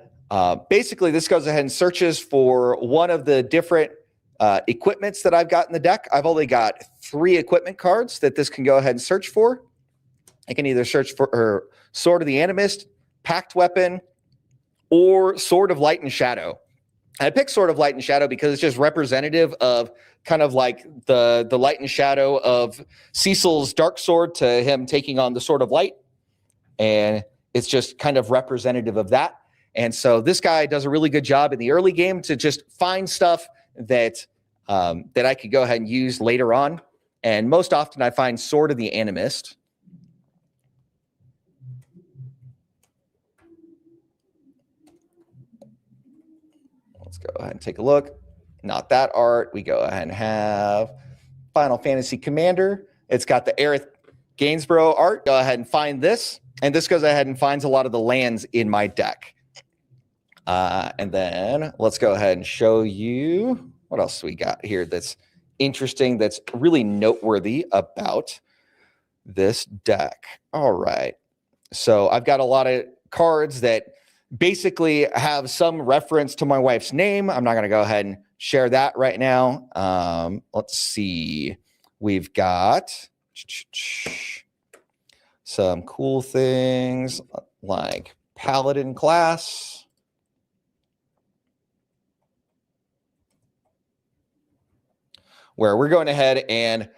basically, this goes ahead and searches for one of the different equipments that I've got in the deck. I've only got 3 equipment cards that this can go ahead and search for. I can either search for Sword of the Animist, Pact Weapon, or Sword of Light and Shadow. I picked Sword of Light and Shadow because it's just representative of kind of like the light and shadow of Cecil's dark sword to him taking on the Sword of Light. And it's just kind of representative of that. And so this guy does a really good job in the early game to just find stuff that that I could go ahead and use later on. And most often I find Sword of the Animist. Let's go ahead and take a look. Not that art. We go ahead and have Final Fantasy Commander. It's got the Aerith Gainsborough art. Go ahead and find this. And this goes ahead and finds a lot of the lands in my deck. And then let's go ahead and show you what else we got here that's interesting, that's really noteworthy about this deck. All right. So I've got a lot of cards that basically have some reference to my wife's name. I'm not going to go ahead and share that right now. Let's see. We've got some cool things like Paladin class. Where we're going ahead and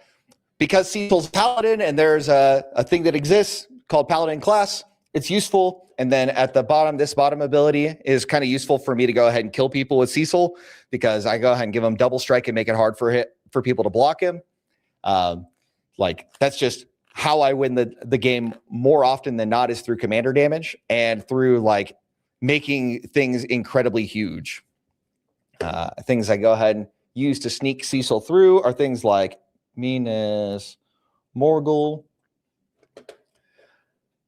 because Cecil's Paladin and there's a thing that exists called Paladin class, it's useful. And then at the bottom, this bottom ability is kind of useful for me to go ahead and kill people with Cecil because I go ahead and give him double strike and make it hard for people to block him. Like that's just how I win the game more often than not is through commander damage and through like making things incredibly huge. Things I go ahead and use to sneak Cecil through are things like Minas Morgul,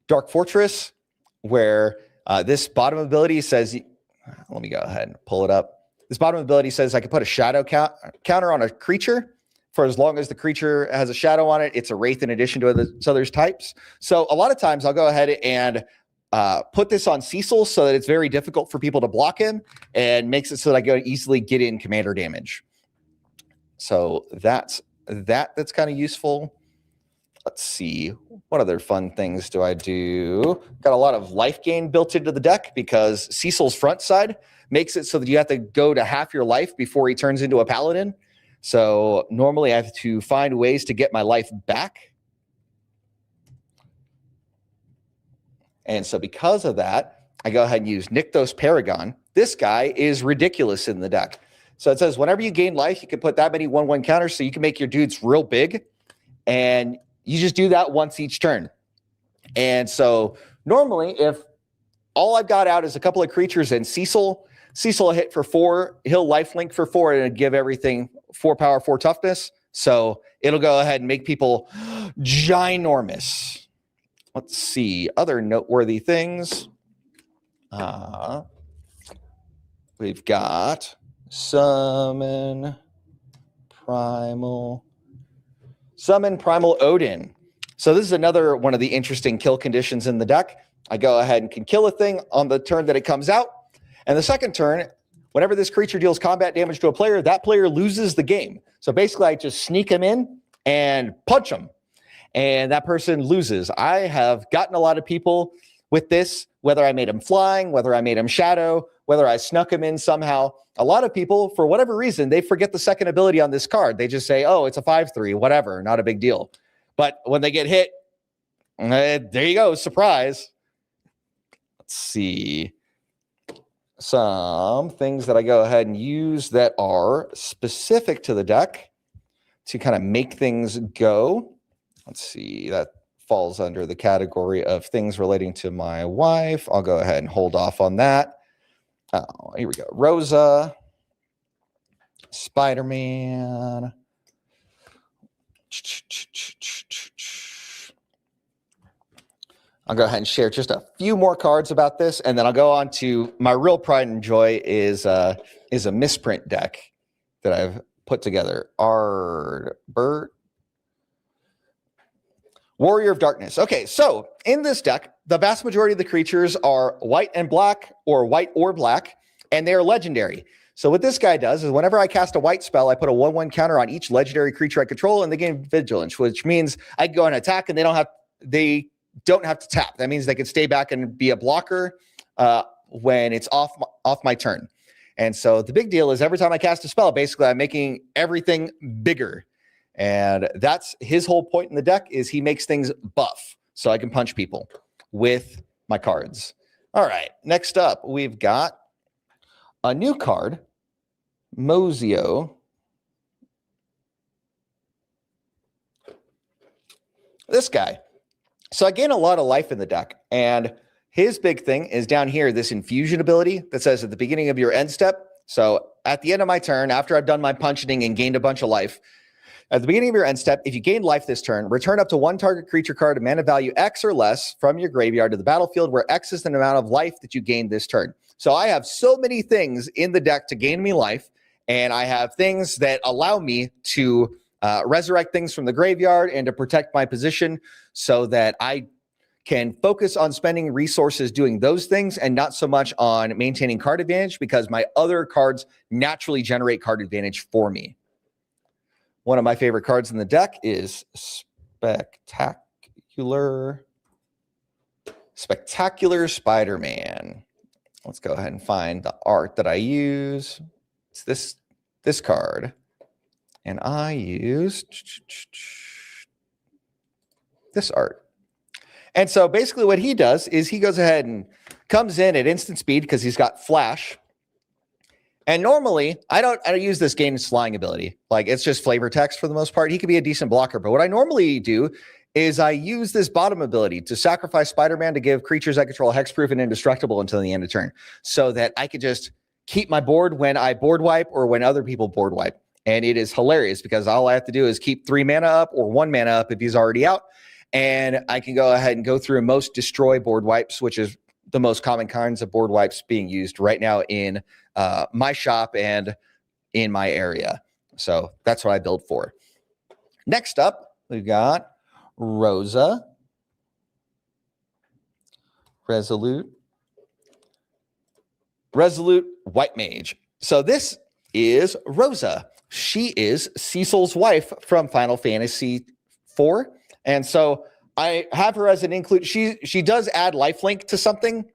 Dark Fortress, where this bottom ability says, let me go ahead and pull it up. This bottom ability says I can put a shadow counter on a creature. for as long as the creature has a shadow on it. It's a wraith in addition to its other types. So a lot of times I'll go ahead and put this on Cecil so that it's very difficult for people to block him, and makes it so that I can easily get in commander damage. So that's kind of useful. Let's see, what other fun things do I do? Got a lot of life gain built into the deck because Cecil's front side makes it so that you have to go to half your life before he turns into a paladin. So normally I have to find ways to get my life back. And so because of that, I go ahead and use Nykthos Paragon. This guy is ridiculous in the deck. So it says whenever you gain life, you can put that many 1/1 counters, so you can make your dudes real big. And you just do that once each turn. And so normally if all I've got out is a couple of creatures and Cecil will hit for 4, he'll lifelink for 4 and give everything 4 power, 4 toughness. So it'll go ahead and make people ginormous. Let's see, other noteworthy things. We've got Summon Primal Odin. So this is another one of the interesting kill conditions in the deck. I go ahead and can kill a thing on the turn that it comes out. And the second turn, whenever this creature deals combat damage to a player, that player loses the game. So basically I just sneak him in and punch him, and that person loses. I have gotten a lot of people with this, whether I made him flying, whether I made him shadow, whether I snuck him in somehow. A lot of people, for whatever reason, they forget the second ability on this card. They just say, oh, it's a 5/3, whatever, not a big deal. But when they get hit, there you go, surprise. Let's see. Some things that I go ahead and use that are specific to the deck to kind of make things go. Let's see, that falls under the category of things relating to my wife. I'll go ahead and hold off on that. Oh, here we go. Rosa, Spider-Man. I'll go ahead and share just a few more cards about this, and then I'll go on to my real pride and joy is a misprint deck that I've put together. Ardbert. Warrior of Darkness. Okay, so in this deck, the vast majority of the creatures are white and black, or white or black, and they are legendary. So what this guy does is whenever I cast a white spell, I put a 1/1 counter on each legendary creature I control, and they gain vigilance, which means I can go and attack, and they don't have to tap. That means they can stay back and be a blocker when it's off my turn. And so the big deal is every time I cast a spell, basically I'm making everything bigger. And that's his whole point in the deck, is he makes things buff so I can punch people with my cards. All right, next up, we've got a new card, Mozio. This guy. So I gain a lot of life in the deck, and his big thing is down here, this infusion ability that says at the beginning of your end step. So at the end of my turn, after I've done my punching and gained a bunch of life, at the beginning of your end step, if you gain life this turn, return up to 1 target creature card of mana value X or less from your graveyard to the battlefield, where X is the amount of life that you gained this turn. So I have so many things in the deck to gain me life, and I have things that allow me to resurrect things from the graveyard and to protect my position so that I can focus on spending resources doing those things and not so much on maintaining card advantage, because my other cards naturally generate card advantage for me. One of my favorite cards in the deck is Spectacular Spider-Man. Let's go ahead and find the art that I use. It's this card. And I used this art. And so basically what he does is he goes ahead and comes in at instant speed because he's got flash. And normally I don't use this game's flying ability. Like, it's just flavor text for the most part. He could be a decent blocker, but what I normally do is I use this bottom ability to sacrifice Spider-Man to give creatures I control hexproof and indestructible until the end of turn, so that I could just keep my board when I board wipe or when other people board wipe. And it is hilarious because all I have to do is keep 3 mana up or 1 mana up if he's already out. And I can go ahead and go through most destroy board wipes, which is the most common kinds of board wipes being used right now in my shop and in my area. So that's what I build for. Next up, we've got Rosa, Resolute White Mage. So this is Rosa. She is Cecil's wife from Final Fantasy IV. And so I have her as an include. She does add lifelink to something,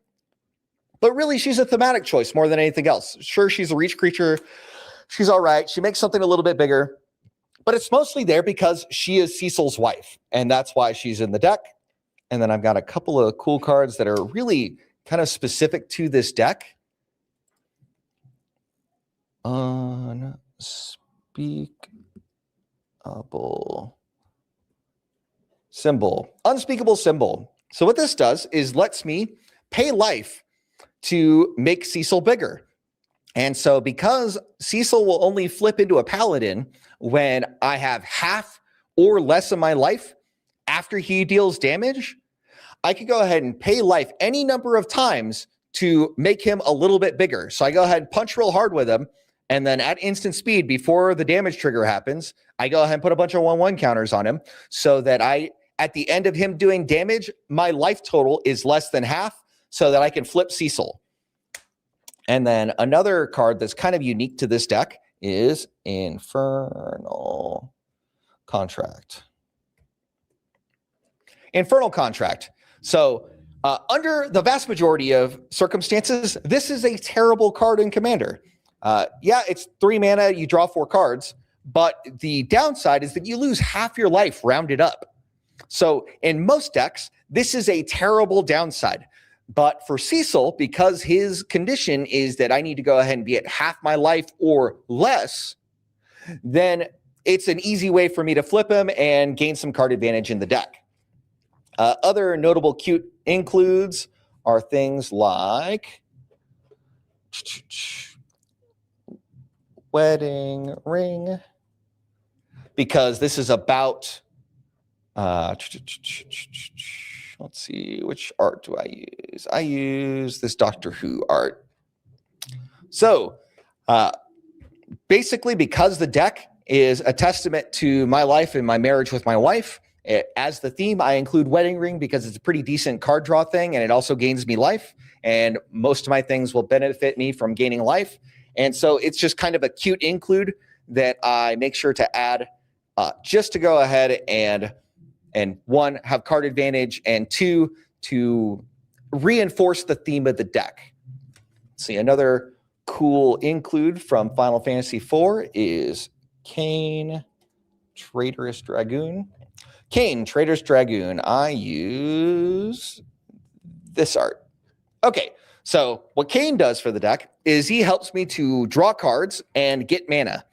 but really she's a thematic choice more than anything else. Sure, she's a reach creature. She's all right. She makes something a little bit bigger, but it's mostly there because she is Cecil's wife, and that's why she's in the deck. And then I've got a couple of cool cards that are really kind of specific to this deck. Unspeakable symbol. So what this does is lets me pay life to make Cecil bigger. And so because Cecil will only flip into a paladin when I have half or less of my life after he deals damage, I could go ahead and pay life any number of times to make him a little bit bigger. So I go ahead and punch real hard with him, and then at instant speed, before the damage trigger happens, I go ahead and put a bunch of 1/1 counters on him so that at the end of him doing damage, my life total is less than half so that I can flip Cecil. And then another card that's kind of unique to this deck is Infernal Contract. So under the vast majority of circumstances, this is a terrible card in Commander. Yeah, it's 3 mana, you draw 4 cards, but the downside is that you lose half your life rounded up. So in most decks, this is a terrible downside. But for Cecil, because his condition is that I need to go ahead and be at half my life or less, then it's an easy way for me to flip him and gain some card advantage in the deck. Other notable cute includes are things like Wedding Ring, because this is about let's see, which art do I use? I use this Doctor Who art. So basically, because the deck is a testament to my life and my marriage with my wife, as the theme, I include Wedding Ring because it's a pretty decent card draw thing, and it also gains me life. And most of my things will benefit me from gaining life. And so it's just kind of a cute include that I make sure to add just to go ahead and 1, have card advantage, and 2, to reinforce the theme of the deck. Let's see, another cool include from Final Fantasy IV is Kane, Traitorous Dragoon. I use this art. Okay, so what Kane does for the deck is he helps me to draw cards and get mana,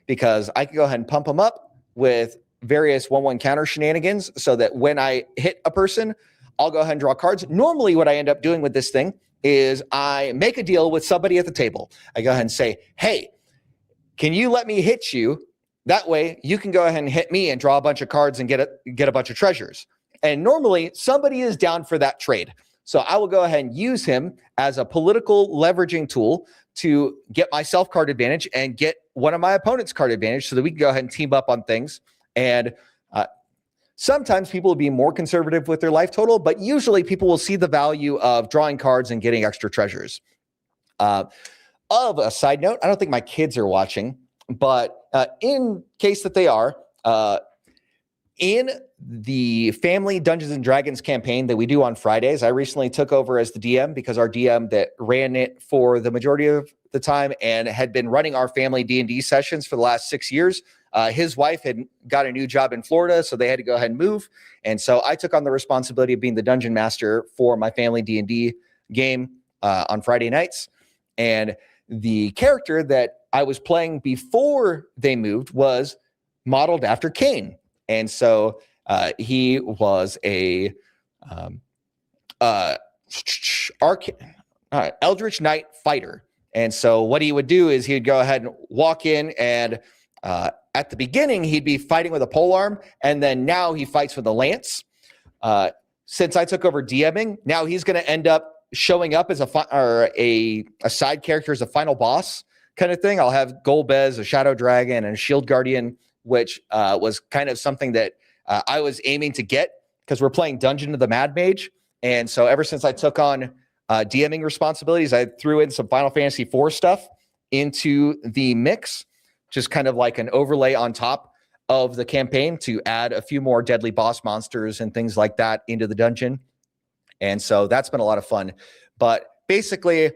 because I can go ahead and pump them up with various 1/1 counter shenanigans so that when I hit a person, I'll go ahead and draw cards. Normally, what I end up doing with this thing is I make a deal with somebody at the table. I go ahead and say, hey, can you let me hit you? That way, you can go ahead and hit me and draw a bunch of cards and get a bunch of treasures. And normally, somebody is down for that trade. So I will go ahead and use him as a political leveraging tool to get myself card advantage and get one of my opponent's card advantage so that we can go ahead and team up on things. And sometimes people will be more conservative with their life total, but usually people will see the value of drawing cards and getting extra treasures. Of a side note, I don't think my kids are watching, but in case that they are, in the Family Dungeons and Dragons campaign that we do on Fridays, I recently took over as the DM because our DM that ran it for the majority of the time and had been running our family D&D sessions for the last 6 years. His wife had got a new job in Florida, so they had to go ahead and move. And so I took on the responsibility of being the dungeon master for my family D&D game on Friday nights. And the character that I was playing before they moved was modeled after Kane. And so he was a Eldritch Knight fighter. And so what he would do is he'd go ahead and walk in, and at the beginning, he'd be fighting with a polearm, and then now he fights with a lance. Since I took over DMing, now he's going to end up showing up as a side character as a final boss kind of thing. I'll have Golbez, a Shadow Dragon, and a Shield Guardian which was kind of something that I was aiming to get because we're playing Dungeon of the Mad Mage. And so ever since I took on DMing responsibilities, I threw in some Final Fantasy IV stuff into the mix, just kind of like an overlay on top of the campaign to add a few more deadly boss monsters and things like that into the dungeon. And so that's been a lot of fun. But basically,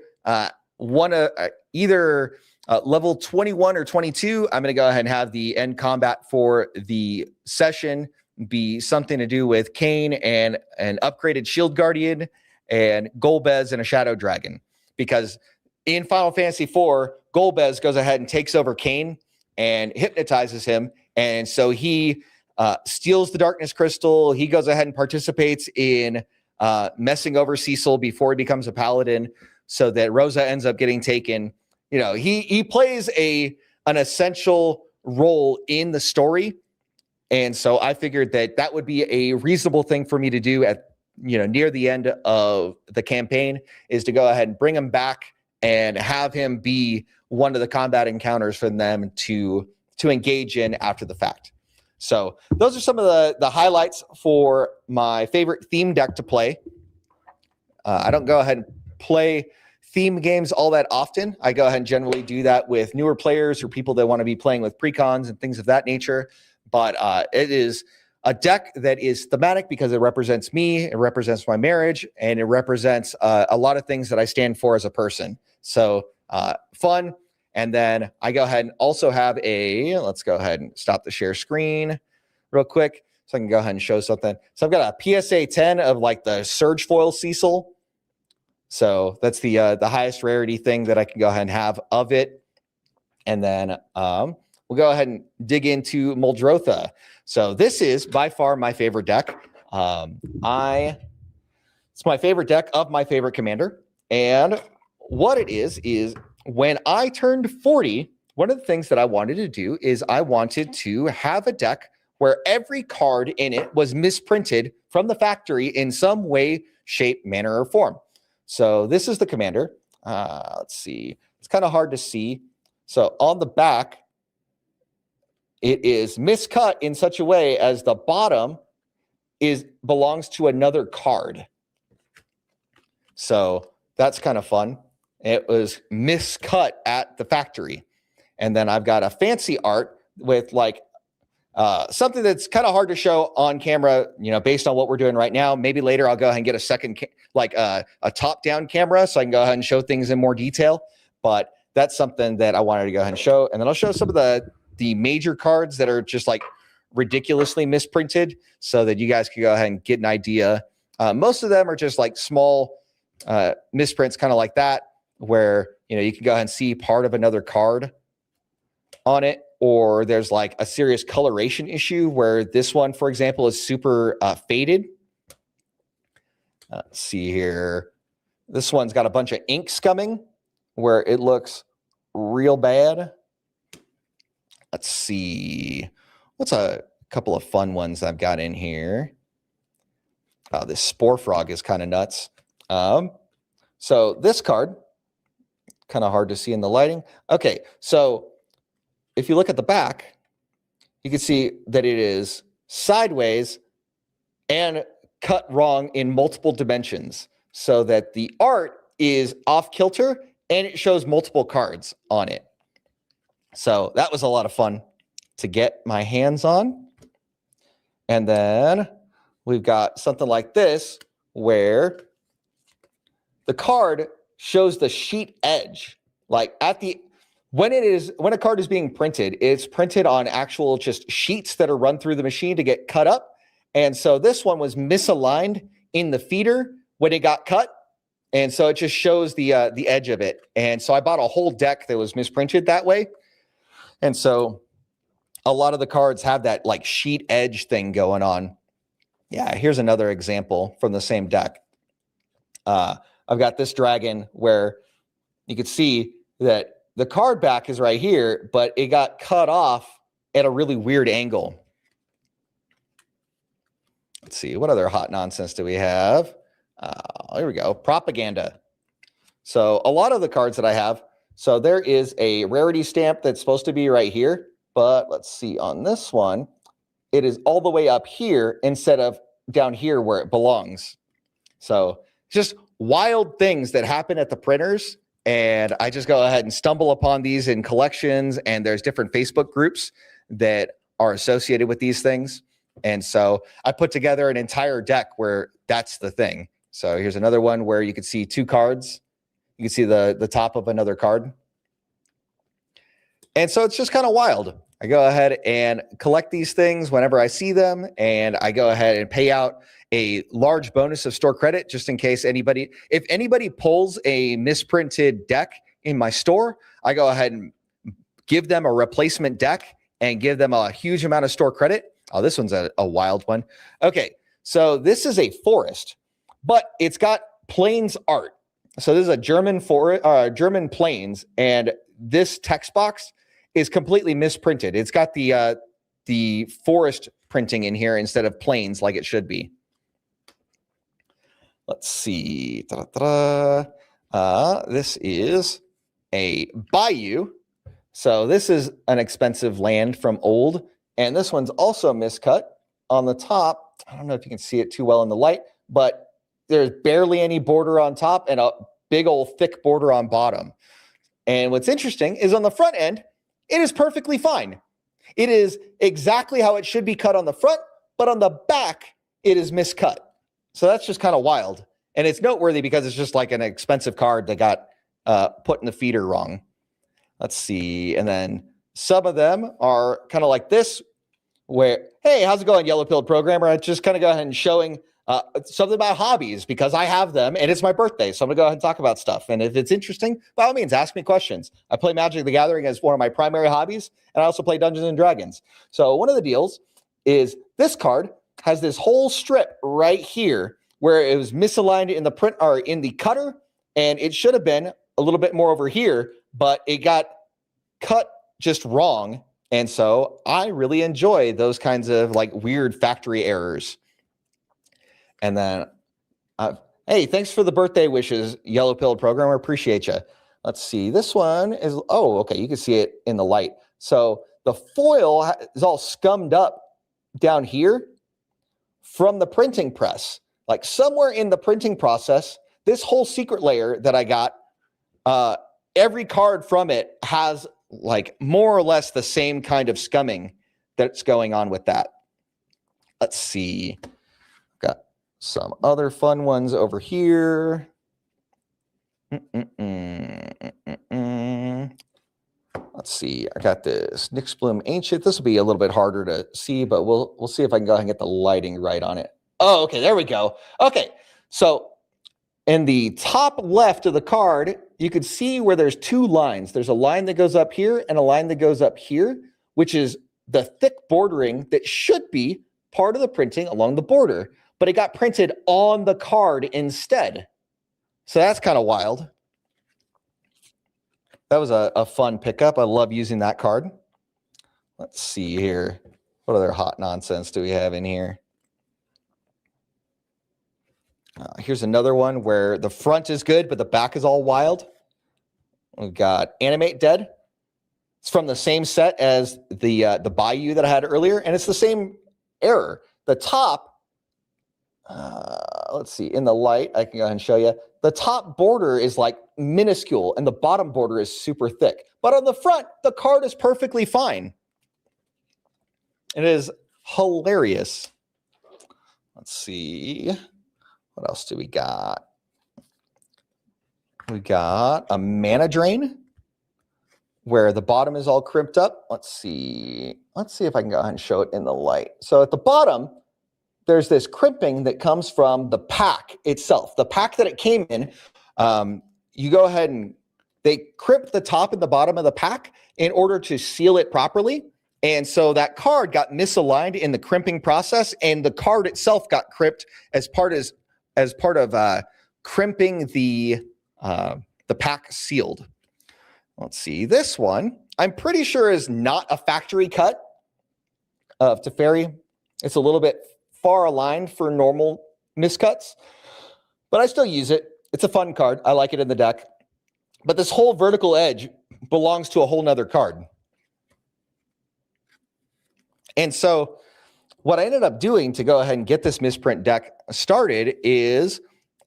either level 21 or 22, I'm going to go ahead and have the end combat for the session be something to do with Kain and an upgraded Shield Guardian and Golbez and a Shadow Dragon. Because in Final Fantasy IV, Golbez goes ahead and takes over Kain and hypnotizes him. And so he steals the Darkness Crystal. He goes ahead and participates in messing over Cecil before he becomes a paladin, so that Rosa ends up getting taken. You know, he plays an essential role in the story. And so I figured that would be a reasonable thing for me to do at, near the end of the campaign, is to go ahead and bring him back and have him be one of the combat encounters for them to engage in after the fact. So those are some of the highlights for my favorite theme deck to play. I don't go ahead and play theme games all that often. I go ahead and generally do that with newer players or people that want to be playing with precons and things of that nature. But it is a deck that is thematic because it represents me, it represents my marriage, and it represents a lot of things that I stand for as a person. So fun. And then I go ahead and also have let's go ahead and stop the share screen real quick so I can go ahead and show something. So I've got a PSA 10 of like the Surge Foil Cecil. So that's the highest rarity thing that I can go ahead and have of it. And then we'll go ahead and dig into Muldrotha. So this is by far my favorite deck. It's my favorite deck of my favorite commander. And what it is when I turned 40, one of the things that I wanted to do is I wanted to have a deck where every card in it was misprinted from the factory in some way, shape, manner, or form. So this is the commander. Let's see. It's kind of hard to see. So on the back, it is miscut in such a way as the bottom belongs to another card. So that's kind of fun. It was miscut at the factory. And then I've got a fancy art with like something that's kind of hard to show on camera, based on what we're doing right now. Maybe later I'll go ahead and get a second, a top-down camera so I can go ahead and show things in more detail. But that's something that I wanted to go ahead and show. And then I'll show some of the major cards that are just like ridiculously misprinted so that you guys can go ahead and get an idea. Most of them are just like small misprints, kind of like that, where, you can go ahead and see part of another card on it, or there's like a serious coloration issue where this one, for example, is super faded. Let's see here. This one's got a bunch of ink scumming where it looks real bad. Let's see. What's a couple of fun ones I've got in here? This Spore Frog is kind of nuts. So this card, kind of hard to see in the lighting. Okay, so if you look at the back, you can see that it is sideways and cut wrong in multiple dimensions, so that the art is off kilter and it shows multiple cards on it. So that was a lot of fun to get my hands on. And then we've got something like this where the card shows the sheet edge. Like when a card is being printed, it's printed on actual just sheets that are run through the machine to get cut up. And so this one was misaligned in the feeder when it got cut. And so it just shows the edge of it. And so I bought a whole deck that was misprinted that way. And so a lot of the cards have that like sheet edge thing going on. Yeah, here's another example from the same deck. I've got this dragon where you could see that the card back is right here, but it got cut off at a really weird angle. Let's see, what other hot nonsense do we have? Here we go, propaganda. So a lot of the cards that I have, so there is a rarity stamp that's supposed to be right here, But let's see on this one, it is all the way up here instead of down here where it belongs. So just wild things that happen at the printers. And I just go ahead and stumble upon these in collections, and there's different Facebook groups that are associated with these things. And so I put together an entire deck where that's the thing. So here's another one where you can see two cards. You can see the top of another card. And so it's just kind of wild. I go ahead and collect these things whenever I see them, and I go ahead and pay out a large bonus of store credit just in case if anybody pulls a misprinted deck in my store, I go ahead and give them a replacement deck and give them a huge amount of store credit. Oh, this one's a wild one. Okay, so this is a forest, but it's got plains art. So this is a German plains, and this text box is completely misprinted. It's got the forest printing in here instead of plains like it should be. Let's see. This is a bayou. So this is an expensive land from old, and this one's also miscut on the top. I don't know if you can see it too well in the light, but there's barely any border on top and a big old thick border on bottom. And what's interesting is on the front end, it is perfectly fine. It is exactly how it should be cut on the front, but on the back, it is miscut. So that's just kind of wild. And it's noteworthy because it's just like an expensive card that got put in the feeder wrong. Let's see. And then some of them are kind of like this, where, hey, how's it going, yellow-pilled programmer? I just kind of go ahead and showing something about hobbies because I have them and it's my birthday. So I'm going to go ahead and talk about stuff. And if it's interesting, by all means, ask me questions. I play Magic the Gathering as one of my primary hobbies, and I also play Dungeons and Dragons. So one of the deals is this card has this whole strip right here where it was misaligned in the print or in the cutter, and it should have been a little bit more over here, but it got cut just wrong. And so I really enjoy those kinds of like weird factory errors. And then, hey, thanks for the birthday wishes, yellow-pilled programmer. Appreciate you. Let's see. This one is, oh, okay. You can see it in the light. So the foil is all scummed up down here from the printing press. Like somewhere in the printing process, this whole secret layer that I got, every card from it has like more or less the same kind of scumming that's going on with that. Let's see. Got some other fun ones over here. Let's see. I got this Nixbloom Ancient. This will be a little bit harder to see, but we'll see if I can go ahead and get the lighting right on it. Oh, okay. There we go. Okay. So in the top left of the card, you can see where there's two lines. There's a line that goes up here and a line that goes up here, which is the thick bordering that should be part of the printing along the border, but it got printed on the card instead. So that's kind of wild. That was a fun pickup. I love using that card. Let's see here. What other hot nonsense do we have in here? Here's another one where the front is good, but the back is all wild. We've got Animate Dead. It's from the same set as the Bayou that I had earlier, and it's the same error. The top, let's see, in the light, I can go ahead and show you. The top border is like minuscule, and the bottom border is super thick. But on the front, the card is perfectly fine. It is hilarious. Let's see. What else do we got? We got a Mana Drain where the bottom is all crimped up. Let's see. Let's see if I can go ahead and show it in the light. So at the bottom, there's this crimping that comes from the pack itself. The pack that it came in, you go ahead and they crimp the top and the bottom of the pack in order to seal it properly. And so that card got misaligned in the crimping process, and the card itself got crimped as part of crimping the pack sealed. Let's see. This one, I'm pretty sure is not a factory cut of Teferi. It's a little bit far aligned for normal miscuts, but I still use it. It's a fun card. I like it in the deck. But this whole vertical edge belongs to a whole nother card. And so what I ended up doing to go ahead and get this misprint deck started is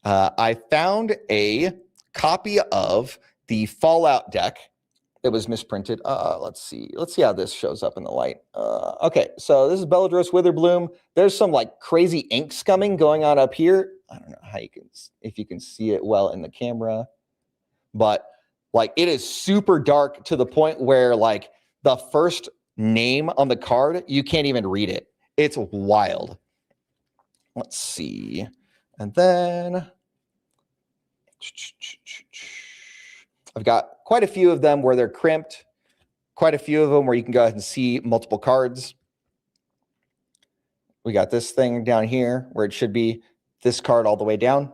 I found a copy of the Fallout deck that was misprinted. Let's see how this shows up in the light. Okay, so this is Belladros Witherbloom. There's some like crazy ink scumming going on up here. I don't know how if you can see it well in the camera, but like it is super dark to the point where like the first name on the card, you can't even read it. It's wild. Let's see. And then I've got quite a few of them where they're crimped, quite a few of them where you can go ahead and see multiple cards. We got this thing down here where it should be this card all the way down.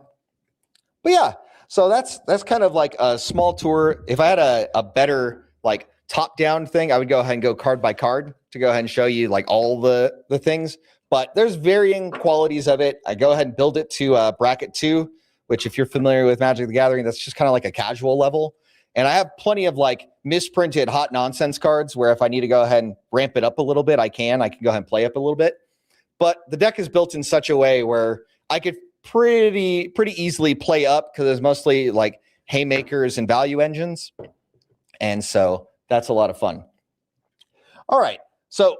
But yeah, so that's kind of like a small tour. If I had a better like top-down thing, I would go ahead and go card by card to go ahead and show you like all the things. But there's varying qualities of it. I go ahead and build it to bracket 2, which if you're familiar with Magic the Gathering, that's just kind of like a casual level. And I have plenty of like misprinted hot nonsense cards where if I need to go ahead and ramp it up a little bit, I can go ahead and play up a little bit. But the deck is built in such a way where I could pretty easily play up because it's mostly like haymakers and value engines. And so that's a lot of fun. All right. So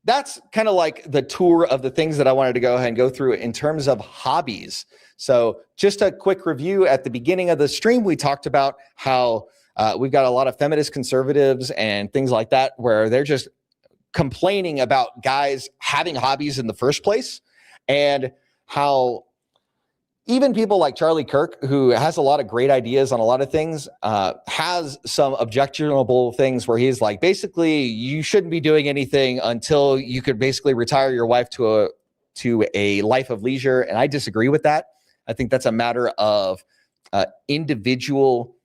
that's kind of like the tour of the things that I wanted to go ahead and go through in terms of hobbies. So just a quick review at the beginning of the stream, we talked about how we've got a lot of feminist conservatives and things like that, where they're just complaining about guys having hobbies in the first place, and how even people like Charlie Kirk, who has a lot of great ideas on a lot of things, has some objectionable things where he's like, basically, you shouldn't be doing anything until you could basically retire your wife to a life of leisure. And I disagree with that. I think that's a matter of individual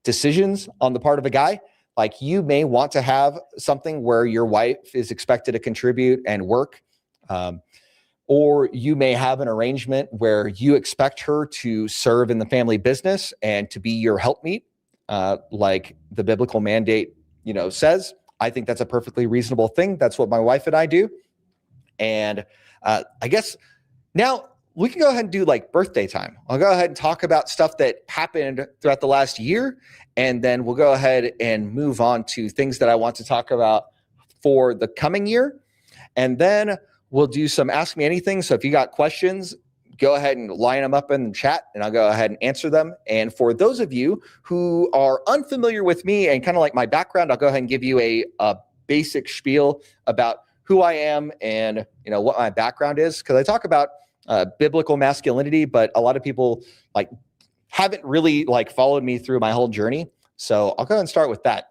decisions on the part of a guy. Like, you may want to have something where your wife is expected to contribute and work. Or you may have an arrangement where you expect her to serve in the family business and to be your helpmeet, like the biblical mandate, says. I think that's a perfectly reasonable thing. That's what my wife and I do. And I guess now we can go ahead and do like birthday time. I'll go ahead and talk about stuff that happened throughout the last year, and then we'll go ahead and move on to things that I want to talk about for the coming year. And then we'll do some Ask Me Anything. So if you got questions, go ahead and line them up in the chat, and I'll go ahead and answer them. And for those of you who are unfamiliar with me and kind of like my background, I'll go ahead and give you a basic spiel about who I am and what my background is, because I talk about biblical masculinity, but a lot of people like haven't really like followed me through my whole journey. So I'll go ahead and start with that.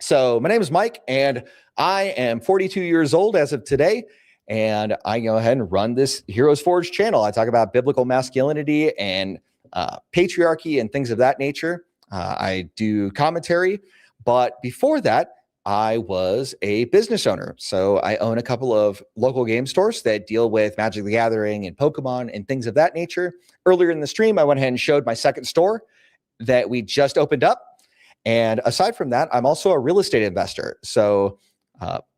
So my name is Mike, and I am 42 years old as of today. And I go ahead and run this Heroes Forge channel. I talk about biblical masculinity and patriarchy and things of that nature. I do commentary, but before that, I was a business owner. So I own a couple of local game stores that deal with Magic the Gathering and Pokemon and things of that nature. Earlier in the stream, I went ahead and showed my second store that we just opened up. And aside from that, I'm also a real estate investor. So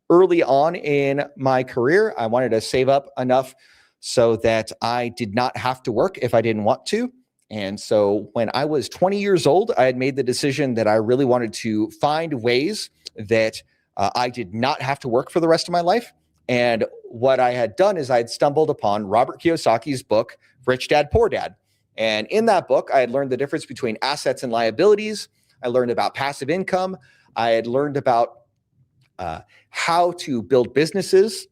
early on in my career, I wanted to save up enough so that I did not have to work if I didn't want to. And so when I was 20 years old, I had made the decision that I really wanted to find ways that I did not have to work for the rest of my life. And what I had done is I had stumbled upon Robert Kiyosaki's book, Rich Dad, Poor Dad. And in that book, I had learned the difference between assets and liabilities. I learned about passive income. I had learned about how to build businesses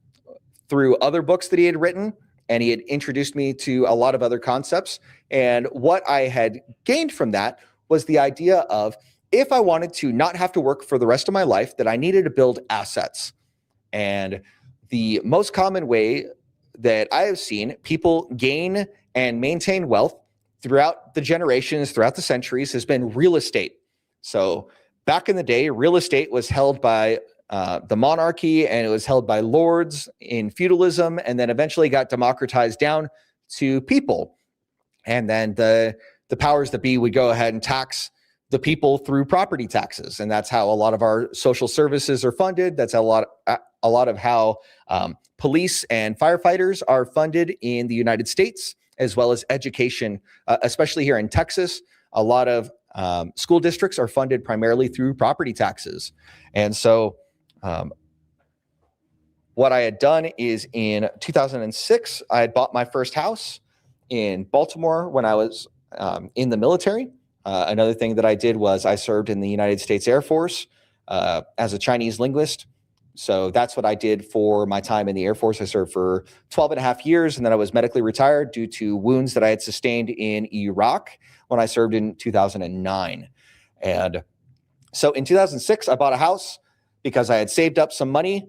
through other books that he had written. And he had introduced me to a lot of other concepts. And what I had gained from that was the idea of, if I wanted to not have to work for the rest of my life, that I needed to build assets. And the most common way that I have seen people gain and maintain wealth throughout the generations, throughout the centuries, has been real estate. So back in the day, real estate was held by the monarchy, and it was held by lords in feudalism, and then eventually got democratized down to people. And then the powers that be would go ahead and tax the people through property taxes. And that's how a lot of our social services are funded. That's a lot of how police and firefighters are funded in the United States, as well as education, especially here in Texas. A lot of school districts are funded primarily through property taxes. And so what I had done is in 2006, I had bought my first house in Baltimore when I was in the military. Another thing that I did was I served in the United States Air Force as a Chinese linguist. So that's what I did for my time in the Air Force. I served for 12 and a half years, and then I was medically retired due to wounds that I had sustained in Iraq when I served in 2009. And so in 2006, I bought a house because I had saved up some money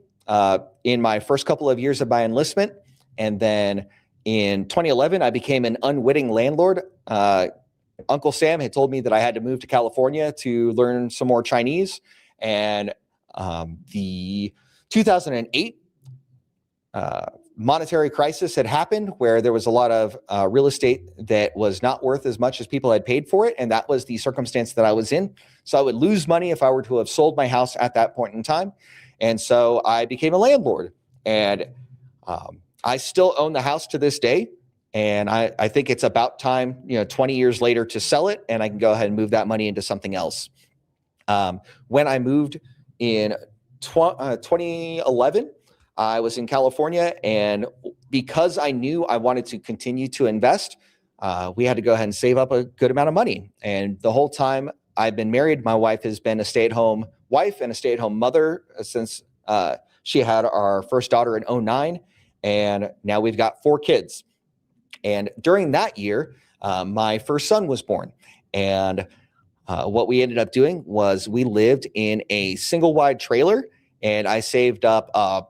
in my first couple of years of my enlistment. And then in 2011, I became an unwitting landlord. Uncle Sam had told me that I had to move to California to learn some more Chinese. And the 2008 monetary crisis had happened, where there was a lot of real estate that was not worth as much as people had paid for it. And that was the circumstance that I was in. So I would lose money if I were to have sold my house at that point in time. And so I became a landlord. And I still own the house to this day. And I think it's about time, 20 years later, to sell it, and I can go ahead and move that money into something else. When I moved in 2011, I was in California, and because I knew I wanted to continue to invest, we had to go ahead and save up a good amount of money. And the whole time I've been married, my wife has been a stay-at-home wife and a stay-at-home mother since she had our first daughter in 2009, and now we've got 4 kids. And during that year, my first son was born. And what we ended up doing was we lived in a single wide trailer, and I saved up a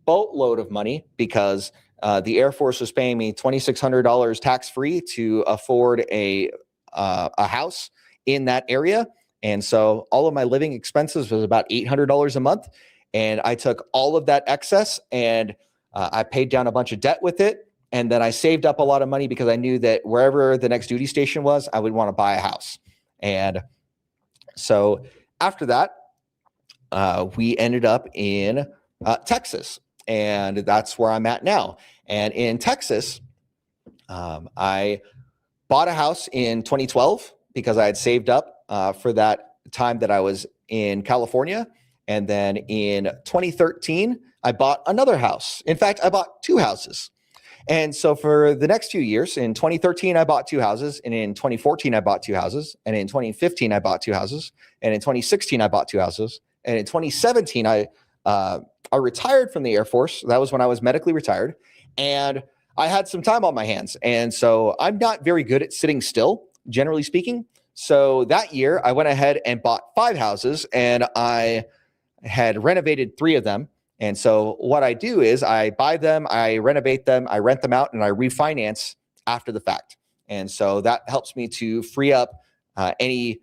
boatload of money because the Air Force was paying me $2,600 tax-free to afford a house in that area. And so all of my living expenses was about $800 a month. And I took all of that excess and I paid down a bunch of debt with it. And then I saved up a lot of money because I knew that wherever the next duty station was, I would want to buy a house. And so after that, we ended up in Texas, and that's where I'm at now. And in Texas, I bought a house in 2012 because I had saved up for that time that I was in California. And then in 2013, I bought another house. In fact, I bought 2 houses. And so for the next few years, in 2013, I bought 2 houses. And in 2014, I bought 2 houses. And in 2015, I bought 2 houses. And in 2016, I bought 2 houses. And in 2017, I retired from the Air Force. That was when I was medically retired. And I had some time on my hands. And so I'm not very good at sitting still, generally speaking. So that year, I went ahead and bought 5 houses, and I had renovated 3 of them. And so what I do is I buy them, I renovate them, I rent them out, and I refinance after the fact. And so that helps me to free up any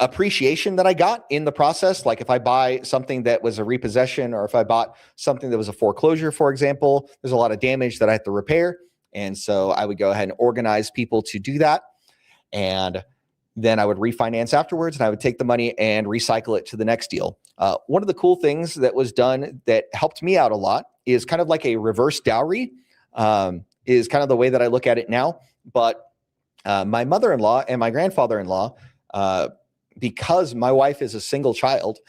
appreciation that I got in the process. Like if I buy something that was a repossession, or if I bought something that was a foreclosure, for example, there's a lot of damage that I have to repair. And so I would go ahead and organize people to do that. And then I would refinance afterwards, and I would take the money and recycle it to the next deal. One of the cool things that was done that helped me out a lot is kind of like a reverse dowry, is kind of the way that I look at it now. But my mother-in-law and my grandfather-in-law, because my wife is a single child,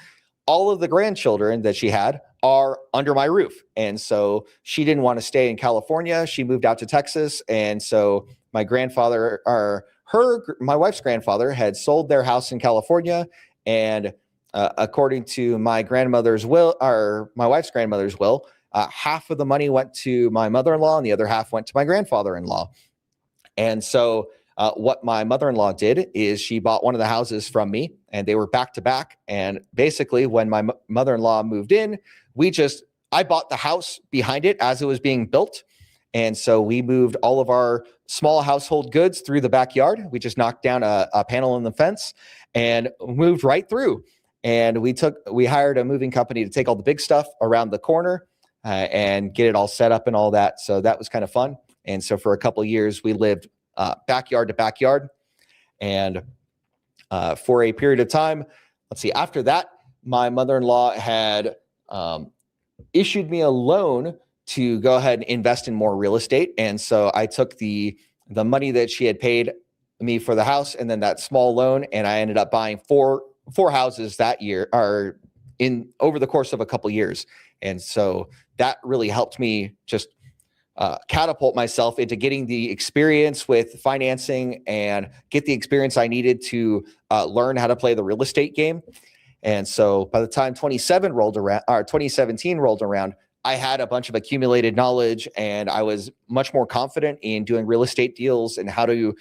all of the grandchildren that she had are under my roof. And so she didn't want to stay in California. She moved out to Texas. And so my grandfather, or my wife's grandfather, had sold their house in California. And according to my grandmother's will, or my wife's grandmother's will, half of the money went to my mother-in-law and the other half went to my grandfather-in-law. And so what my mother-in-law did is she bought one of the houses from me, and they were back to back. And basically when my mother-in-law moved in, I bought the house behind it as it was being built. And so we moved all of our small household goods through the backyard. We just knocked down a panel in the fence and moved right through. And we hired a moving company to take all the big stuff around the corner and get it all set up and all that. So that was kind of fun. And so for a couple of years, we lived backyard to backyard. And for a period of time, let's see, after that, my mother-in-law had issued me a loan to go ahead and invest in more real estate. And so I took the money that she had paid me for the house and then that small loan, and I ended up buying four houses that year, or over the course of a couple years. And so that really helped me just catapult myself into getting the experience with financing and get the experience I needed to learn how to play the real estate game. And so by the time 2017 rolled around, I had a bunch of accumulated knowledge, and I was much more confident in doing real estate deals and how to